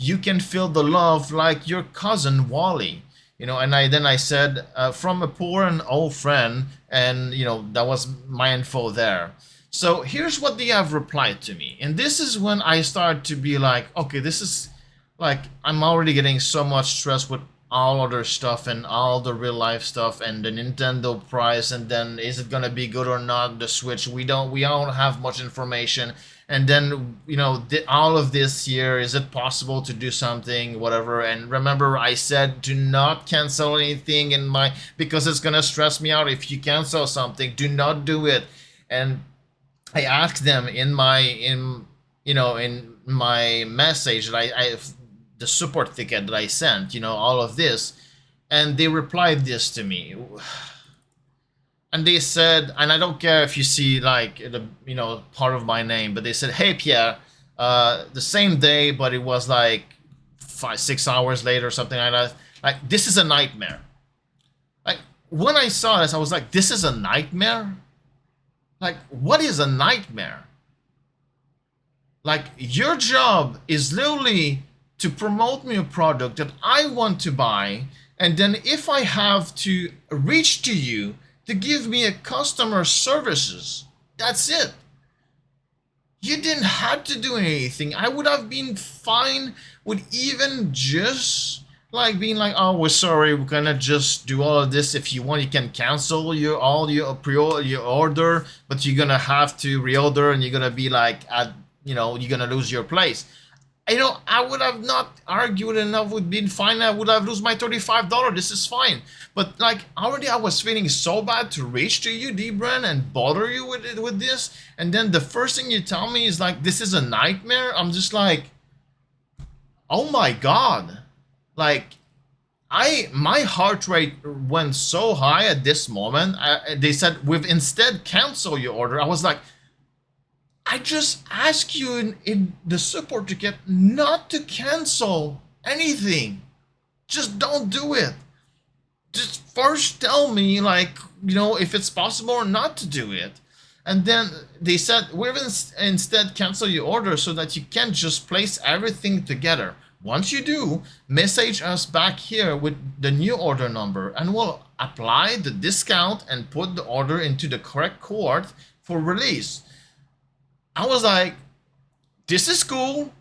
you can feel the love like your cousin Wally. And I said, from a poor and old friend, and that was my info there. So here's what they have replied to me, and this is when I start to be like, okay, this is like, I'm already getting so much stress with all other stuff and all the real life stuff and the Nintendo price, and then is it gonna be good or not, the Switch, we don't have much information. And then all of this here, is it possible to do something, whatever. And remember, I said do not cancel anything because it's gonna stress me out. If you cancel something, do not do it. And I asked them in my message that I the support ticket that I sent, all of this, and they replied this to me. And they said, and I don't care if you see like the part of my name, but they said, hey Pierre, the same day, but it was like 5-6 hours later or something like that. Like, this is a nightmare. Like, when I saw this, I was like, this is a nightmare? Like, what is a nightmare? Like, your job is literally to promote me a product that I want to buy, and then if I have to reach to you to give me a customer services, that's it. You didn't have to do anything. I would have been fine with even just like being like, oh, we're sorry, we're gonna just do all of this. If you want, you can cancel your order, but you're gonna have to reorder, and you're gonna be like at you're gonna lose your place. I would have not argued enough with being fine. I would have lose my $35. This is fine. But like already I was feeling so bad to reach to you, Dbrand, and bother you with this. And then the first thing you tell me is like, this is a nightmare. I'm just like, oh my God. Like, my heart rate went so high at this moment. They said, we've instead cancel your order. I was like, I just ask you in the support ticket not to cancel anything. Just don't do it. Just first tell me, like, if it's possible or not to do it. And then they said, we'll instead cancel your order so that you can just place everything together. Once you do, message us back here with the new order number, and we'll apply the discount and put the order into the correct cohort for release. I was like, this is cool.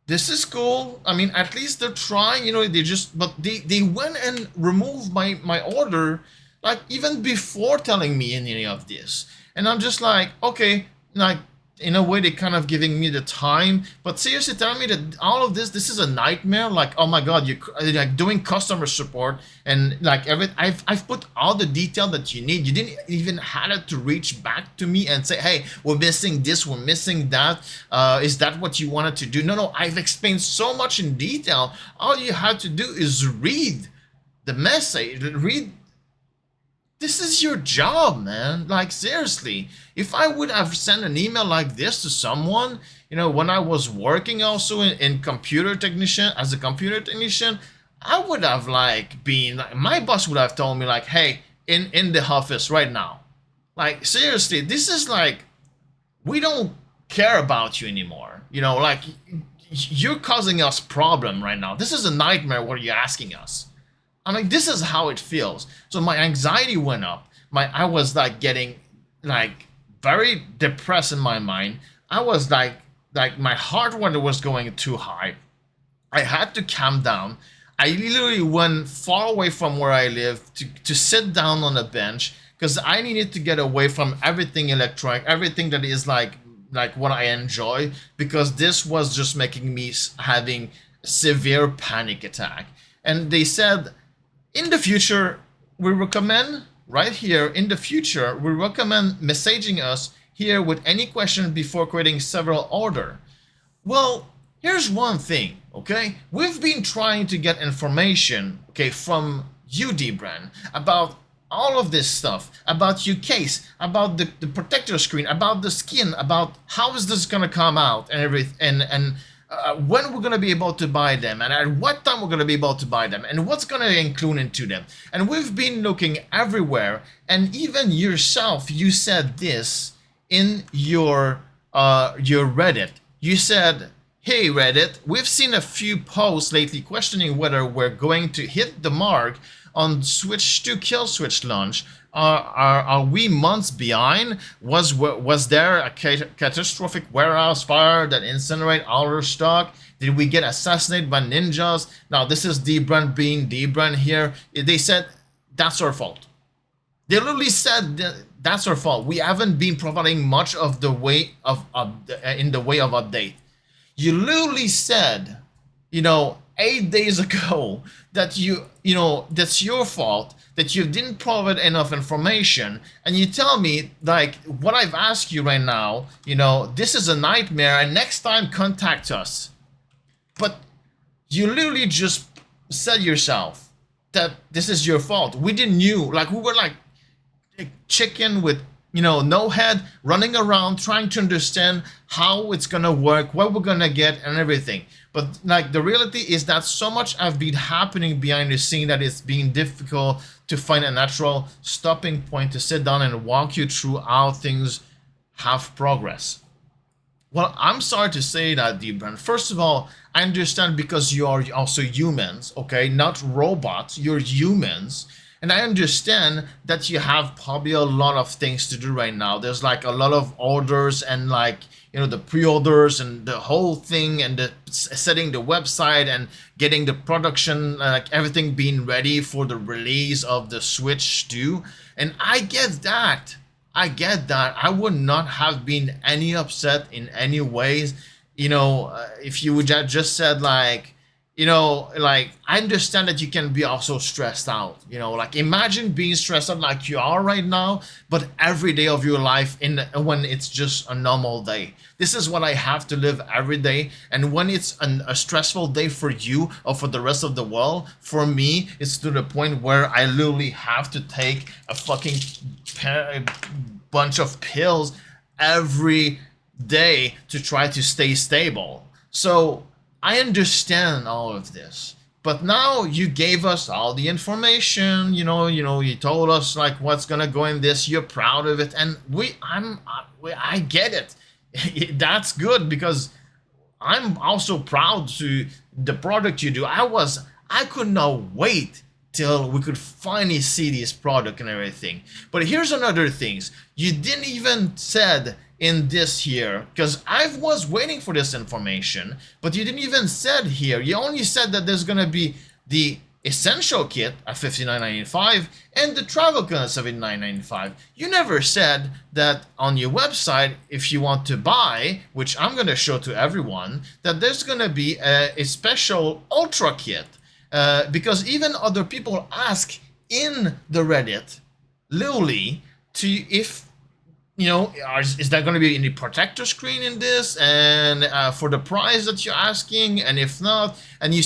This is cool. I mean, at least they're trying, they went and removed my order, like even before telling me any of this. And I'm just like, okay, like, in a way, they're kind of giving me the time, but seriously telling me that all of this is a nightmare. Like, oh my God, you're like doing customer support and like I've put all the detail that you need. You didn't even have to reach back to me and say, hey, we're missing this, we're missing that. Is that what you wanted to do? No, I've explained so much in detail. All you have to do is read the message, this is your job, man. Like, seriously, if I would have sent an email like this to someone, when I was working also in computer technician, as a computer technician, I would have like been, my boss would have told me like, hey, in the office right now. Like, seriously, this is like, we don't care about you anymore. Like, you're causing us problem right now. This is a nightmare what you're asking us. I'm like, this is how it feels. So my anxiety went up. I was like getting like very depressed in my mind. I was like my heart rate was going too high. I had to calm down. I literally went far away from where I live to sit down on a bench because I needed to get away from everything electronic, everything that is like what I enjoy, because this was just making me having severe panic attack. And they said, in the future, we recommend right here, in the future, we recommend messaging us here with any question before creating several order. Well, here's one thing, okay? We've been trying to get information, okay, from you, Dbrand, about all of this stuff, about your case, about the protector screen, about the skin, about how is this gonna come out and everything, and when we're going to be able to buy them, and at what time we're going to be able to buy them, and what's going to include into them. And we've been looking everywhere, and even yourself, you said this in your Reddit. You said, hey Reddit, we've seen a few posts lately questioning whether we're going to hit the mark on Switch 2 Kill Switch launch. Are we months behind? Was there a catastrophic warehouse fire that incinerated all our stock? Did we get assassinated by ninjas? Now this is Dbrand being Dbrand here. They said that's our fault. They literally said that's our fault. We haven't been providing much of the way of in the way of update. You literally said, 8 days ago that that's your fault, that you didn't provide enough information, and you tell me like what I've asked you right now, this is a nightmare, and next time contact us. But you literally just said yourself that this is your fault. We didn't know, like we were like chicken with no head, running around trying to understand how it's gonna work, what we're gonna get, and everything. But like the reality is that so much have been happening behind the scene that it's been difficult to find a natural stopping point to sit down and walk you through how things have progress. Well, I'm sorry to say that, Dbrand. First of all, I understand because you are also humans, okay? Not robots, you're humans. And I understand that you have probably a lot of things to do right now. There's like a lot of orders and like, the pre-orders and the whole thing and the setting the website and getting the production, like everything being ready for the release of the Switch 2. And I get that. I get that. I would not have been any upset in any ways, if you would have just said like, like I understand that you can be also stressed out, like imagine being stressed out like you are right now, but every day of your life when it's just a normal day. This is what I have to live every day, and when it's a stressful day for you or for the rest of the world, for me, it's to the point where I literally have to take a fucking bunch of pills every day to try to stay stable. So I understand all of this, but now you gave us all the information. You told us like what's gonna go in this. You're proud of it, and I get it. That's good because I'm also proud to the product you do. I could not wait till we could finally see this product and everything. But here's another things you didn't even said in this here, because I was waiting for this information, but you didn't even said here. You only said that there's gonna be the essential kit at $59.95 and the travel kit at $79.95. You never said that on your website, if you want to buy, which I'm gonna show to everyone, that there's gonna be a special ultra kit. Because even other people ask in the Reddit, literally, if is there going to be any protector screen in this, and for the price that you're asking, and if not, and you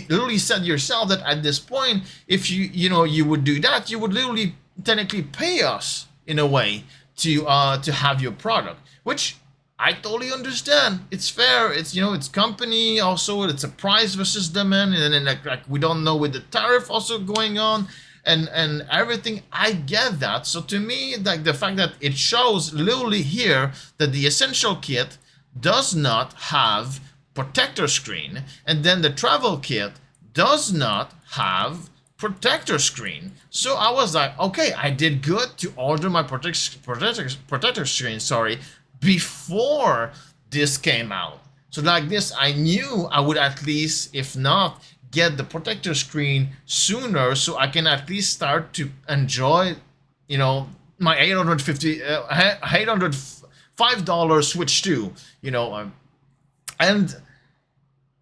literally said yourself that at this point, if you would do that, you would literally technically pay us in a way to have your product, which I totally understand. It's fair. It's it's company also. It's a price versus demand, and then like we don't know with the tariff also going on, and everything. I get that. So to me, like the fact that it shows literally here that the essential kit does not have protector screen, and then the travel kit does not have protector screen. So I was like, okay, I did good to order my protector screen. Sorry. Before this came out. So like this, I knew I would at least, if not, get the protector screen sooner, so I can at least start to enjoy, my $805 Switch 2,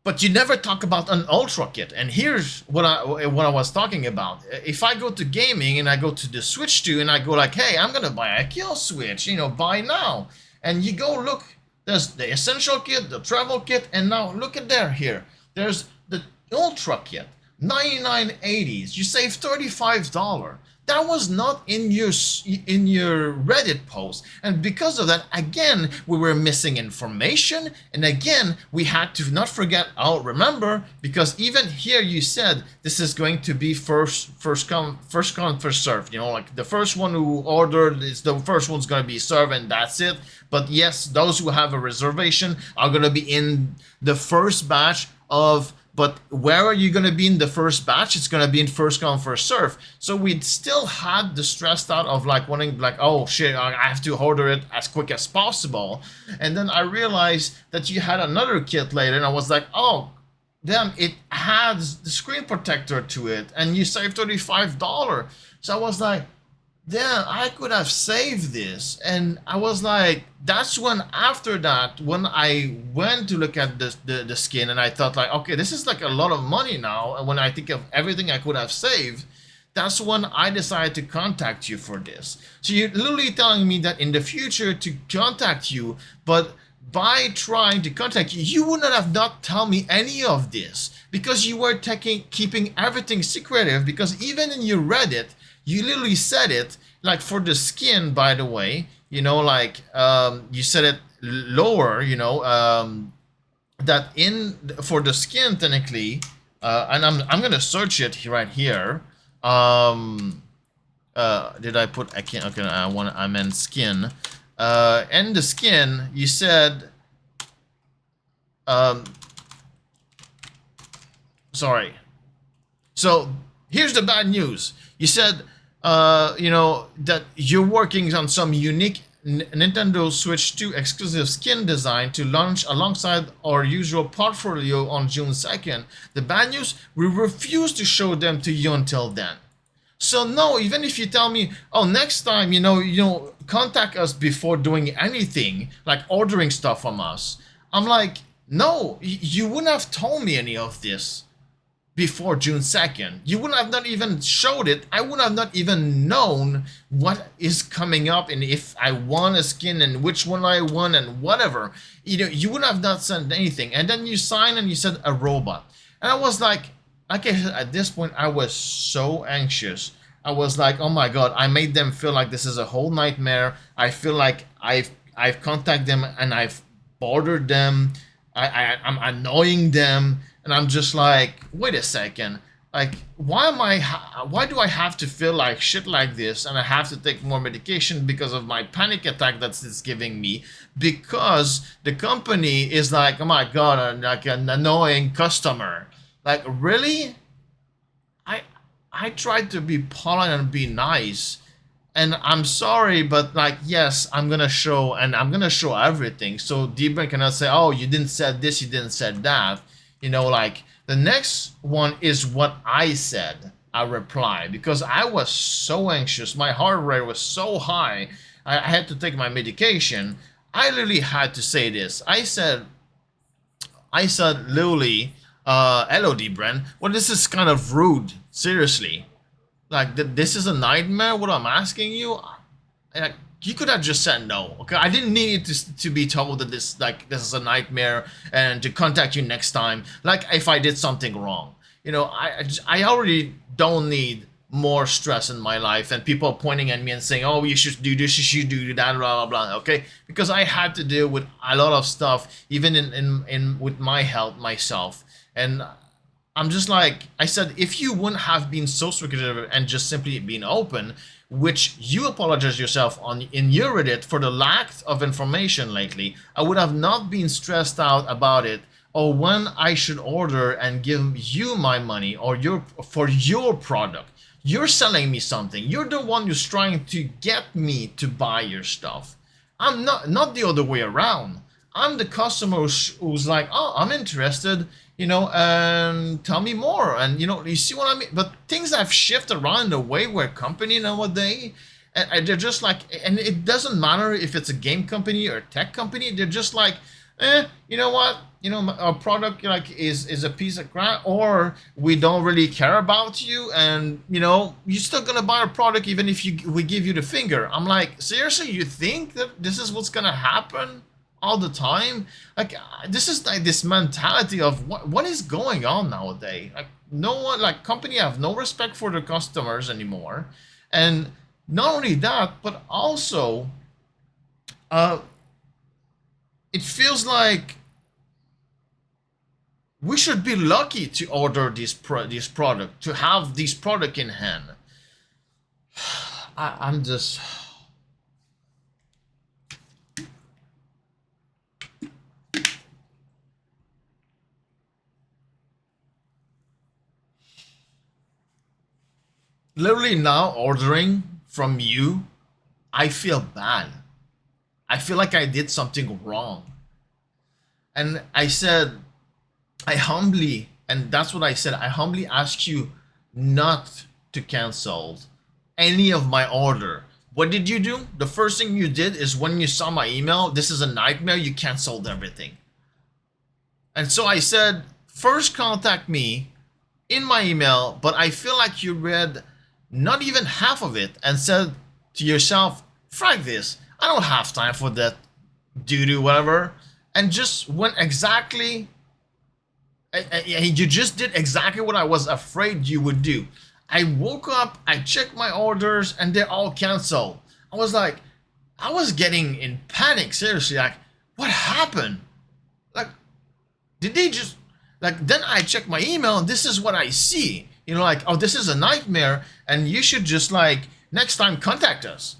but you never talk about an ultra kit. And here's what I was talking about. If I go to gaming and I go to the Switch 2 and I go like, hey, I'm gonna buy a kill switch, buy now. And you go look, there's the essential kit, the travel kit, and now look at here. There's the ultra kit, $99.80. You save $35. That was not in your Reddit post, and because of that, again, we were missing information, and again, we had to not forget. Remember, because even here you said this is going to be first come first serve. Like the first one who ordered is the first one's going to be served, and that's it. But yes, those who have a reservation are going to be in the first batch of. But where are you going to be in the first batch? It's going to be in first come, first serve. So we still had the stressed out of like wanting like, oh shit, I have to order it as quick as possible. And then I realized that you had another kit later, and I was like, oh, damn, it has the screen protector to it, and you saved $35. So I was like, damn, I could have saved this. And I was like, that's when after that, when I went to look at the skin, and I thought like, okay, this is like a lot of money now. And when I think of everything I could have saved, that's when I decided to contact you for this. So you're literally telling me that in the future to contact you, but by trying to contact you, you would not have not tell me any of this, because you were keeping everything secretive, because even in your Reddit, you literally said it, like for the skin, by the way, like you said it lower, that in for the skin technically, and I'm gonna search it right here. Did I put? I can't. Okay, I meant skin. And the skin, you said. Um, sorry. So here's the bad news. You said, that you're working on some unique Nintendo Switch 2 exclusive skin design to launch alongside our usual portfolio on June 2nd. The bad news, we refuse to show them to you until then. So no, even if you tell me, oh, next time, contact us before doing anything, like ordering stuff from us. I'm like, no, you wouldn't have told me any of this before June 2nd. You would have not even showed it. I would have not even known what is coming up and if I want a skin and which one I want and whatever. You would have not said anything. And then you sign and you said a robot. And I was like I said, at this point, I was so anxious. I was like, oh my God, I made them feel like this is a whole nightmare. I feel like I've contacted them and I've bothered them. I'm annoying them. And I'm just like, wait a second. Like, why do I have to feel like shit like this and I have to take more medication because of my panic attack that it's giving me? Because the company is like, oh my God, like an annoying customer. Like, really? I tried to be polite and be nice. And I'm sorry, but like, yes, I'm gonna show everything. So Dbrand cannot say, oh, you didn't said this, you didn't said that. Like the next one is what I said. I reply because I was so anxious. My heart rate was so high. I had to take my medication. I literally had to say this. I said literally, hello Dbrand. Well, this is kind of rude. Seriously. Like, this is a nightmare? What I'm asking you? Like, you could have just said no, okay? I didn't need to be told that this is a nightmare and to contact you next time, like if I did something wrong. I already don't need more stress in my life and people pointing at me and saying, oh, you should do this, you should do that, blah, blah, blah, okay? Because I had to deal with a lot of stuff, even in with my health myself. And I'm just like, I said, if you wouldn't have been so secretive and just simply been open, which you apologize yourself in your Reddit for the lack of information lately, I would have not been stressed out about it or when I should order and give you my money or for your product. You're selling me something. You're the one who's trying to get me to buy your stuff. I'm not the other way around. I'm the customer who's like, oh, I'm interested, and tell me more. And, you see what I mean? But things have shifted around the way we're company nowadays. And they're just like, and it doesn't matter if it's a game company or a tech company. They're just like, you know what? Our product is a piece of crap, or we don't really care about you, and you're still gonna buy our product even if we give you the finger. I'm like, seriously, you think that this is what's gonna happen all the time? Like, this is like this mentality of what is going on nowadays. Like, no one, like, company have no respect for their customers anymore, and not only that, but also, it feels like we should be lucky to order this product, to have this product in hand. I'm just. Literally now ordering from you, I feel bad. I feel like I did something wrong. And I said, and that's what I said, I humbly ask you not to cancel any of my order. What did you do? The first thing you did is when you saw my email, this is a nightmare, you canceled everything. And so I said, first contact me in my email, but I feel like you read not even half of it and said to yourself, "Frank, this, I don't have time for that doo-doo, whatever," and just went exactly, you just did exactly what I was afraid you would do. I woke up, I checked my orders, and they're all canceled. I was like, I was getting in panic, seriously. Like, what happened? Like, did they just, like, then I check my email, and this is what I see. You know, like, oh, this is a nightmare, and you should just, like, next time contact us.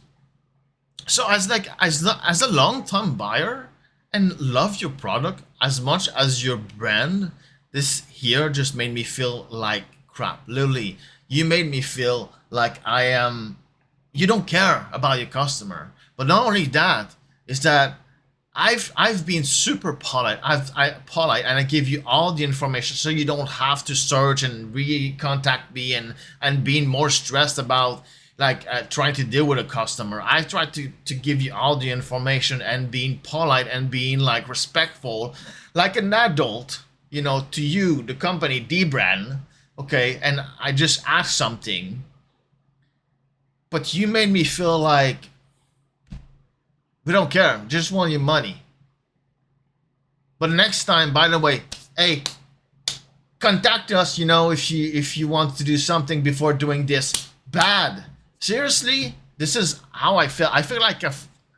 So as a long-term buyer and love your product as much as your brand, this here just made me feel like crap. Literally, you made me feel like I am. You don't care about your customer. But not only that, is that I've been super polite. Polite, and I give you all the information so you don't have to search and re-contact me and being more stressed about like trying to deal with a customer. I try to give you all the information and being polite and being like respectful, like an adult, you know, to you, the company, Dbrand. Okay, and I just asked something, but you made me feel like we don't care, just want your money. But next time, by the way, hey, contact us, you know, if you want to do something before doing this. Bad. Seriously, this is how I feel. I feel like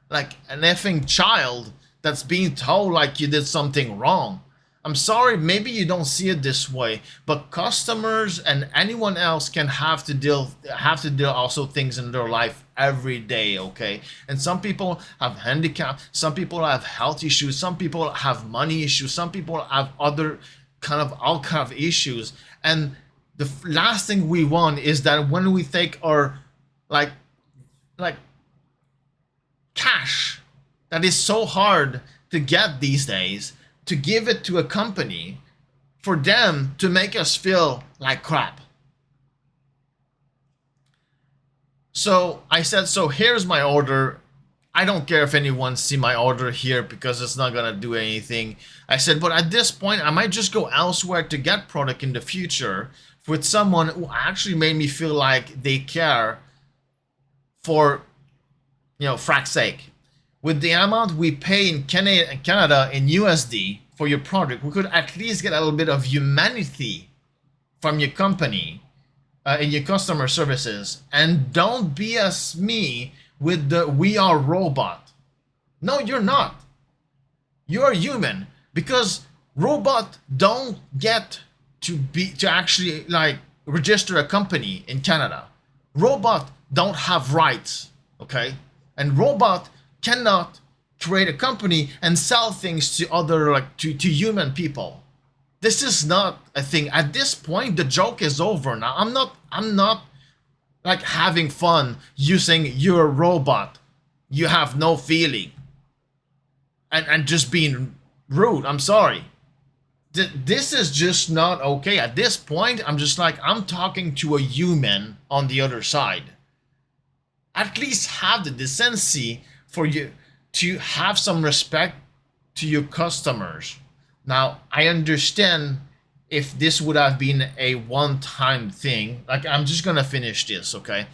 like an effing child that's being told like you did something wrong. I'm sorry, maybe you don't see it this way, but customers and anyone else can have to deal also things in their life every day, okay? And some people have handicap, some people have health issues, some people have money issues, some people have other all kind of issues. And the last thing we want is that when we take our like cash that is so hard to get these days, to give it to a company for them to make us feel like crap. So I said, so here's my order. I don't care if anyone see my order here because it's not gonna do anything. I said, but at this point, I might just go elsewhere to get product in the future with someone who actually made me feel like they care for, you know, frack's sake. With the amount we pay in Canada in USD for your product, we could at least get a little bit of humanity from your company in your customer services. And don't BS me with the "we are robot." No, you're not. You're human, because robot don't get to actually like register a company in Canada. Robot don't have rights, okay? And robot cannot create a company and sell things to other to human people. This is not a thing. At this point, the joke is over now. I'm not like having fun using "you're a robot, you have no feeling," and just being rude. I'm sorry. This is just not okay. At this point, I'm just like, I'm talking to a human on the other side. At least have the decency for you to have some respect to your customers. Now, I understand if this would have been a one-time thing. Like, I'm just gonna finish this, okay?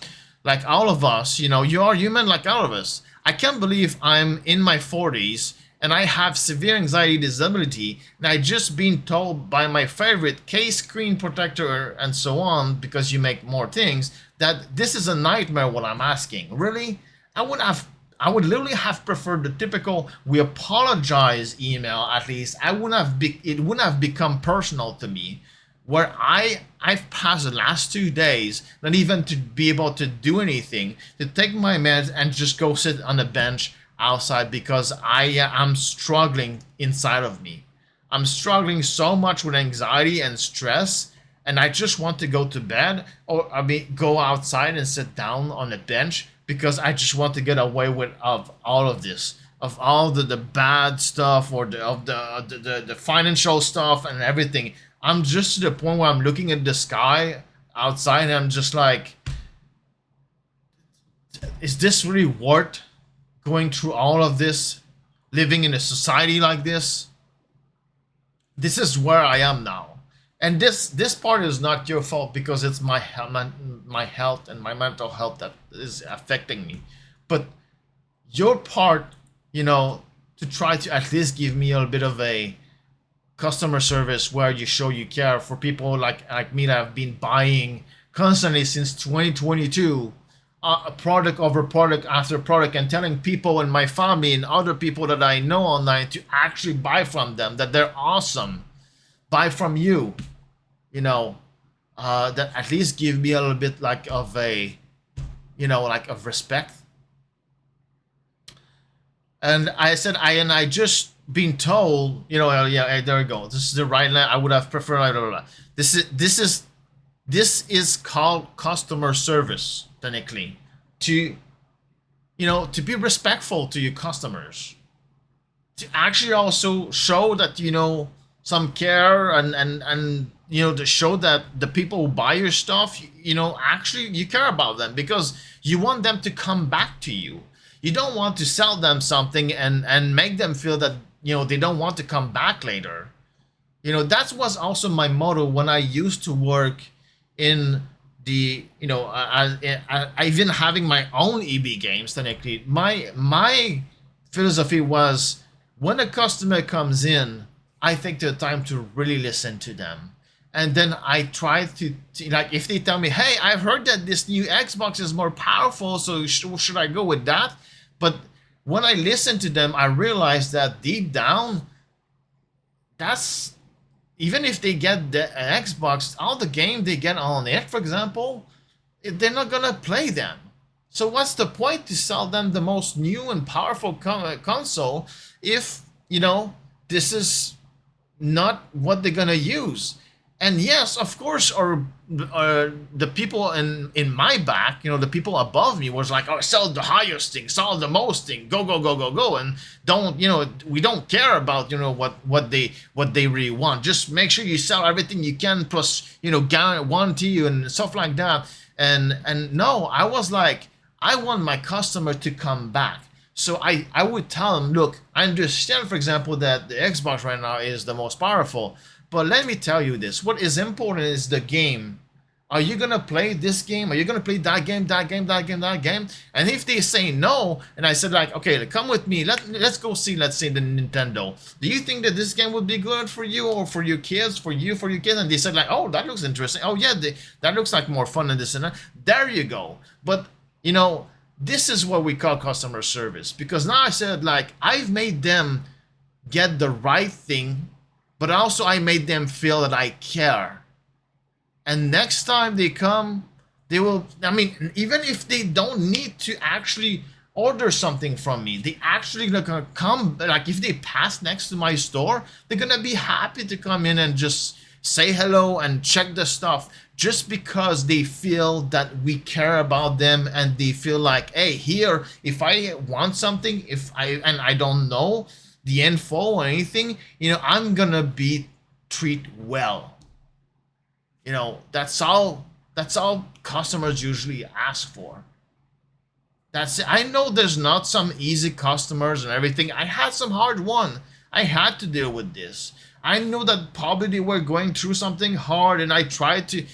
Like all of us, you know, you are human like all of us. I can't believe I'm in my 40s and I have severe anxiety disability, and I just been told by my favorite case screen protector and so on, because you make more things, that this is a nightmare what I'm asking. Really? I would literally have preferred the typical "we apologize" email. At least it wouldn't have become personal to me, where I've passed the last 2 days not even to be able to do anything, to take my meds and just go sit on a bench outside because I am struggling inside of me. I'm struggling so much with anxiety and stress, and I just want to go to bed, or go outside and sit down on a bench, because I just want to get away of all of this, of all the bad stuff, or the financial stuff and everything. I'm just to the point where I'm looking at the sky outside and I'm just like, is this really worth going through all of this, living in a society like this? This is where I am now. And this part is not your fault, because it's my health and my mental health that is affecting me. But your part, you know, to try to at least give me a little bit of a customer service where you show you care for people like me that have been buying constantly since 2022, product over product after product, and telling people in my family and other people that I know online to actually buy from them, that they're awesome, buy from you, you know, that at least give me a little bit like of a, like of respect. And I said, I just been told, yeah, hey, there we go. This is the right line. I would have preferred. Blah, blah, blah. This is called customer service, technically, to to be respectful to your customers, to actually also show that some care, and to show that the people who buy your stuff, actually you care about them, because you want them to come back to you. You don't want to sell them something and make them feel that they don't want to come back later. That was also my motto when I used to work in the I even having my own EB games. Technically, my philosophy was, when a customer comes in, I take the time to really listen to them. And then I try to like, if they tell me, hey, I've heard that this new Xbox is more powerful, so should I go with that? But when I listen to them, I realize that deep down, that's, even if they get the Xbox, all the game they get on it, for example, they're not gonna play them. So what's the point to sell them the most new and powerful console if this is not what they're gonna use? And yes, of course, or the people in my back, the people above me was like, oh, sell the highest thing, sell the most thing, go go go go go, and don't we don't care about what they really want. Just make sure you sell everything you can, plus guarantee you and stuff like that. And no, I was like, I want my customer to come back. So I would tell them, look, I understand, for example, that the Xbox right now is the most powerful. But let me tell you this. What is important is the game. Are you going to play this game? Are you going to play that game, that game, that game, that game? And if they say no, and I said like, okay, come with me. Let's go see, let's say, the Nintendo. Do you think that this game would be good for you or for your kids, for your kids? And they said like, oh, that looks interesting. Oh, yeah, that looks like more fun than this and that. There you go. But, this is what we call customer service. Because now I said like, I've made them get the right thing, but also I made them feel that I care. And next time they come, they will, even if they don't need to actually order something from me, they actually gonna come, like if they pass next to my store, they're gonna be happy to come in and just say hello and check the stuff, just because they feel that we care about them, and they feel like, hey, here, if I want something, I don't know the info or anything, I'm gonna be treated well. That's all customers usually ask for. That's it. I know there's not some easy customers and everything. I had some hard one. I had to deal with this. I know that probably they were going through something hard, and I tried to,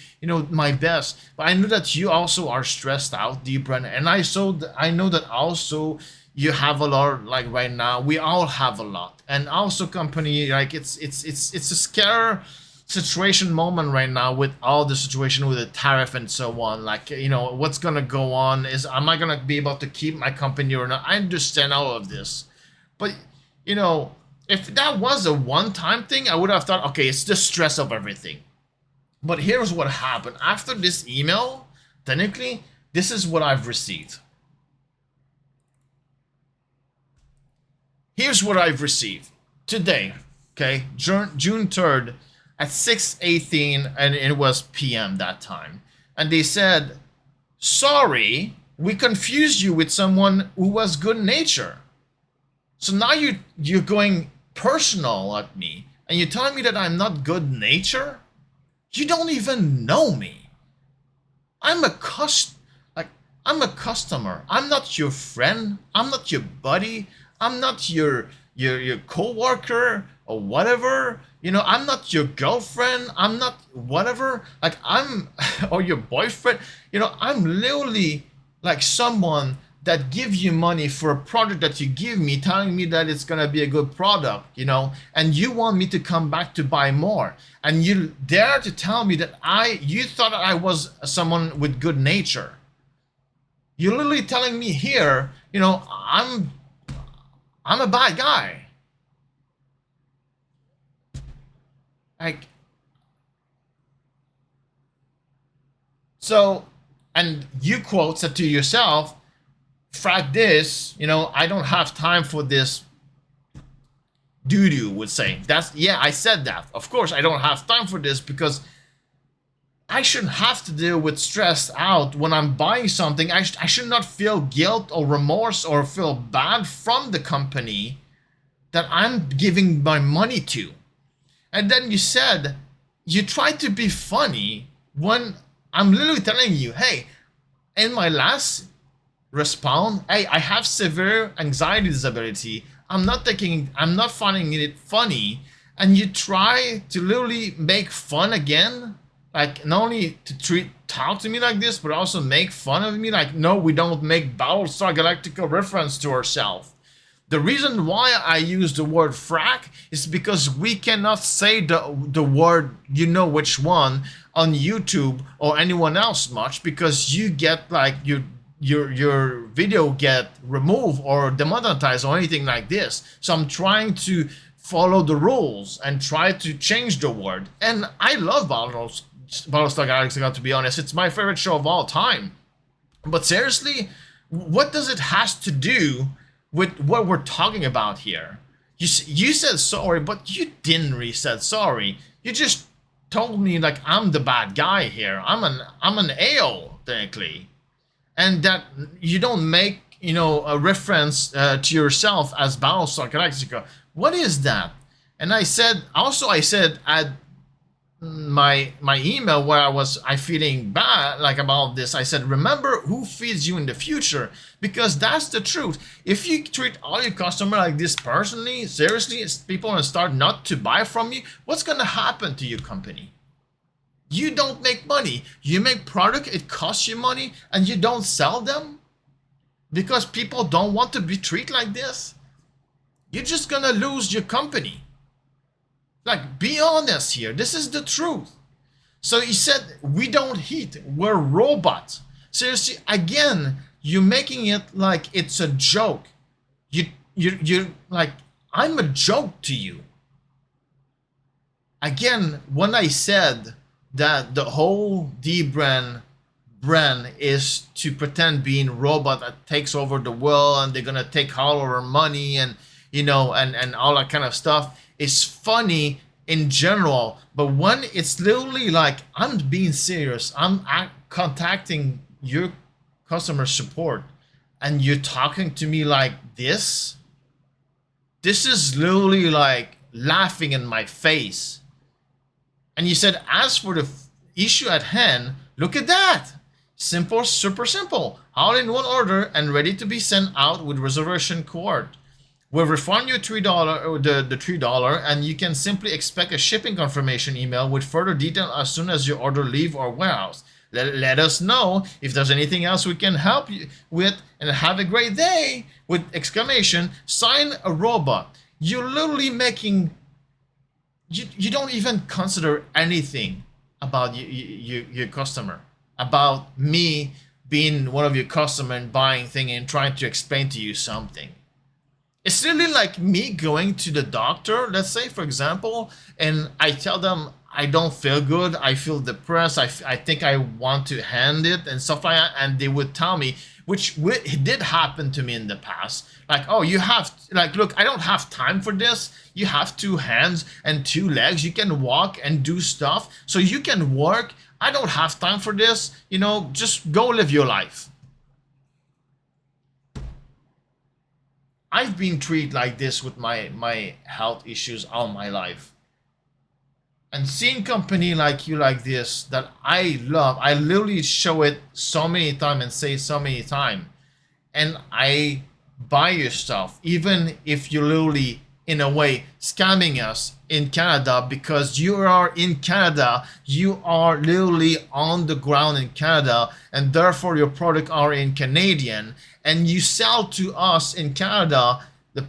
my best. But I knew that you also are stressed out, Dbrand, and I know that also you have a lot, like right now we all have a lot, and also company, like it's a scare situation moment right now with all the situation with the tariff and so on. Like, what's gonna go on, is am I gonna be able to keep my company or not? I understand all of this, but if that was a one-time thing, I would have thought, okay, it's the stress of everything. But here's what happened after this email. Technically, this is what I've received. Here's what I've received today, okay, June 3rd at 6:18, and it was PM that time. And they said, sorry, we confused you with someone who was good nature. So now you're going personal at me, and you're telling me that I'm not good nature? You don't even know me. I'm a customer. I'm not your friend. I'm not your buddy. I'm not your co-worker or whatever. I'm not your girlfriend. I'm not whatever. Like, I'm or your boyfriend. I'm literally like someone that give you money for a product that you give me, telling me that it's going to be a good product, you know, and you want me to come back to buy more, and you dare to tell me that you thought I was someone with good nature. You're literally telling me here, you know, I'm a bad guy. Like, so, and you quote said to yourself, frack this, you know, I don't have time for this doo-doo would say. That's, yeah, I said that. Of course, I don't have time for this because I shouldn't have to deal with stress out when I'm buying something. I should not feel guilt or remorse or feel bad from the company that I'm giving my money to. And then you said, you tried to be funny when I'm literally telling you, hey, in my last response, hey, I have severe anxiety disability. I'm not finding it funny. And you try to literally make fun again, like not only to talk to me like this, but also make fun of me. Like, no, we don't make Battlestar Galactica reference to ourselves. The reason why I use the word frack is because we cannot say the word, you know which one, on YouTube or anyone else much, because you get like your video get removed or demonetized or anything like this. So I'm trying to follow the rules and try to change the word. And I love Battlestar Galactica, to be honest. It's my favorite show of all time. But seriously, what does it has to do with what we're talking about here? You said sorry, but you didn't really said sorry. You just told me like I'm the bad guy here. I'm an AO technically, and that you don't make, you know, a reference to yourself as Battlestar Galactica. What is that? And I said at my email where I feeling bad like about this, I said, remember who feeds you in the future, because that's the truth. If you treat all your customer like this personally, seriously, people will start not to buy from you. What's gonna happen to your company? You don't make money. You make product, it costs you money, and you don't sell them because people don't want to be treated like this. You're just gonna lose your company. Like, be honest here. This is the truth. So he said, we don't hit. We're robots. Seriously, again, you're making it like it's a joke. You're like, I'm a joke to you. Again, when I said that the whole Dbrand brand is to pretend being robot that takes over the world and they're gonna take all our money and, you know, and all that kind of stuff, is funny in general, but when it's literally like, I'm being serious, I'm contacting your customer support and you're talking to me like this is literally like laughing in my face. And you said, as for the issue at hand, look at that. Simple, super simple, all in one order and ready to be sent out with reservation code. We'll refund you $3, the $3, and you can simply expect a shipping confirmation email with further detail as soon as your order leaves our warehouse. Let us know if there's anything else we can help you with, and have a great day with exclamation, sign a robot. You're literally making, you don't even consider anything about your customer, about me being one of your customer and buying thing and trying to explain to you something. It's really like me going to the doctor, let's say, for example, and I tell them I don't feel good, I feel depressed, I think I want to hand it and stuff like that, and they would tell me, which did happen to me in the past, like, oh, you have, like, look, I don't have time for this, you have 2 hands and 2 legs, you can walk and do stuff, so you can work, I don't have time for this, you know, just go live your life. I've been treated like this with my health issues all my life. And seeing company like you like this that I love, I literally show it so many times and say so many times. And I buy your stuff, even if you literally in a way scamming us in Canada, because you are in Canada, you are literally on the ground in Canada, and therefore your product are in Canadian, and you sell to us in Canada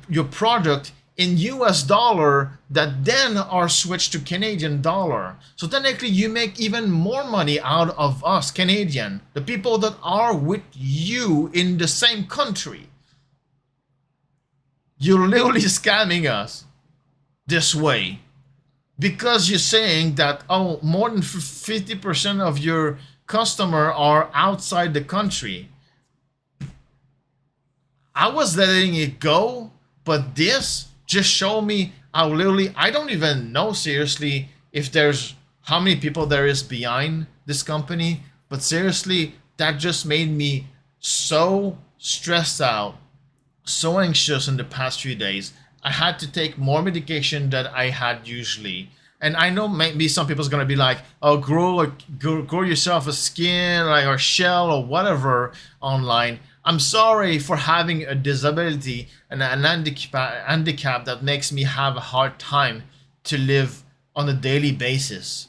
your product in US dollar that then are switched to Canadian dollar. So technically you make even more money out of us Canadian, the people that are with you in the same country. You're literally scamming us this way because you're saying that, oh, more than 50% of your customer are outside the country. I was letting it go, but this just showed me how literally, I don't even know seriously if there's how many people there is behind this company, but seriously, that just made me so stressed out, so anxious in the past few days. I had to take more medication than I had usually. And I know maybe some people's gonna be like, "Oh, grow yourself a skin, like, or shell or whatever online." I'm sorry for having a disability and an handicap that makes me have a hard time to live on a daily basis.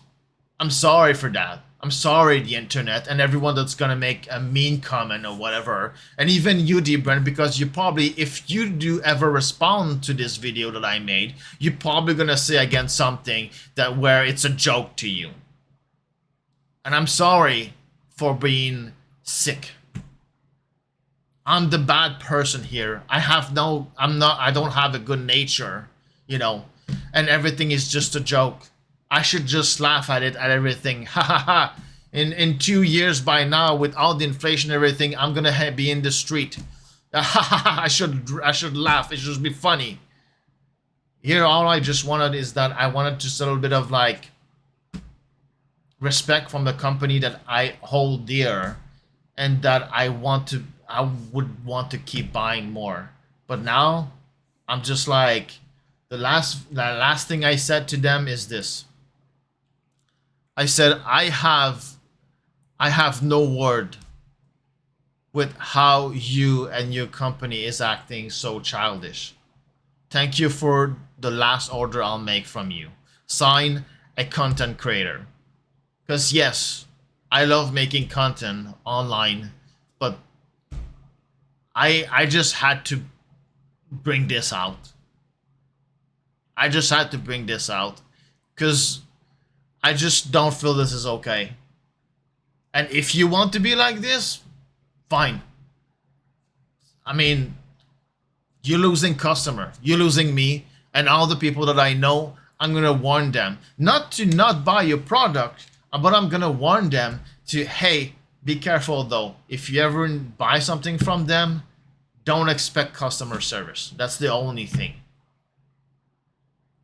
I'm sorry for that. I'm sorry, the internet and everyone that's gonna make a mean comment or whatever, and even you, Dbrand, because you probably, if you do ever respond to this video that I made, you're probably gonna say again something that where it's a joke to you. And I'm sorry for being sick. I'm the bad person here. I don't have a good nature, you know, and everything is just a joke. I should just laugh at it, at everything. Ha ha ha. In 2 years by now, with all the inflation and everything, I'm gonna be in the street. Ha ha ha. I should laugh. It should be funny. Here, all I just wanted is that I wanted just a little bit of like respect from the company that I hold dear, and that I would want to keep buying more. But now, I'm just like, the last thing I said to them is this. I said, I have no word with how you and your company is acting so childish. Thank you for the last order I'll make from you. Sign, a content creator. Because yes, I love making content online, but I just had to bring this out. I just had to bring this out because I just don't feel this is okay. And if you want to be like this, fine. I mean, you're losing customer, you're losing me, and all the people that I know. I'm gonna warn them not to not buy your product, but I'm gonna warn them to, hey, be careful though. If you ever buy something from them, don't expect customer service. That's the only thing.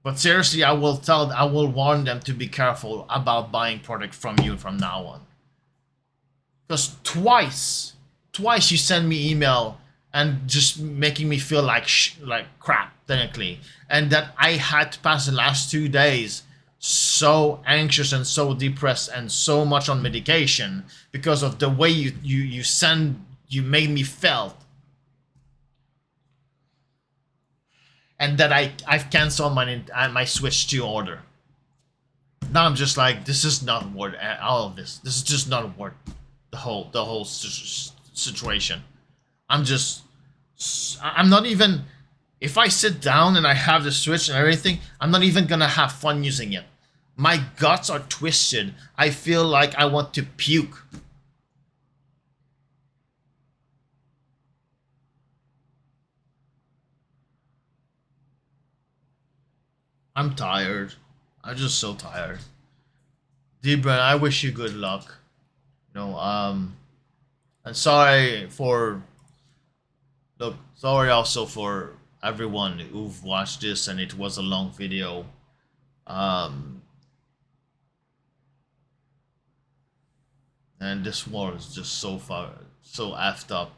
But seriously, I will warn them to be careful about buying product from you from now on. Because twice you send me email and just making me feel like crap, technically. And that I had to pass the last 2 days so anxious and so depressed and so much on medication because of the way you made me felt. And that I've canceled my Switch 2 order. Now I'm just like, this is not worth all of this. This is just not worth the whole situation. I'm not even, if I sit down and I have the Switch and everything, I'm not even gonna have fun using it. My guts are twisted. I feel like I want to puke. I'm tired. I'm just so tired. Dbrand, I wish you good luck. And sorry for, look, sorry also for everyone who've watched this and it was a long video. And this war is just so effed up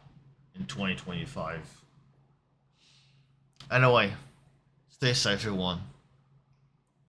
in 2025. Anyway, stay safe, everyone.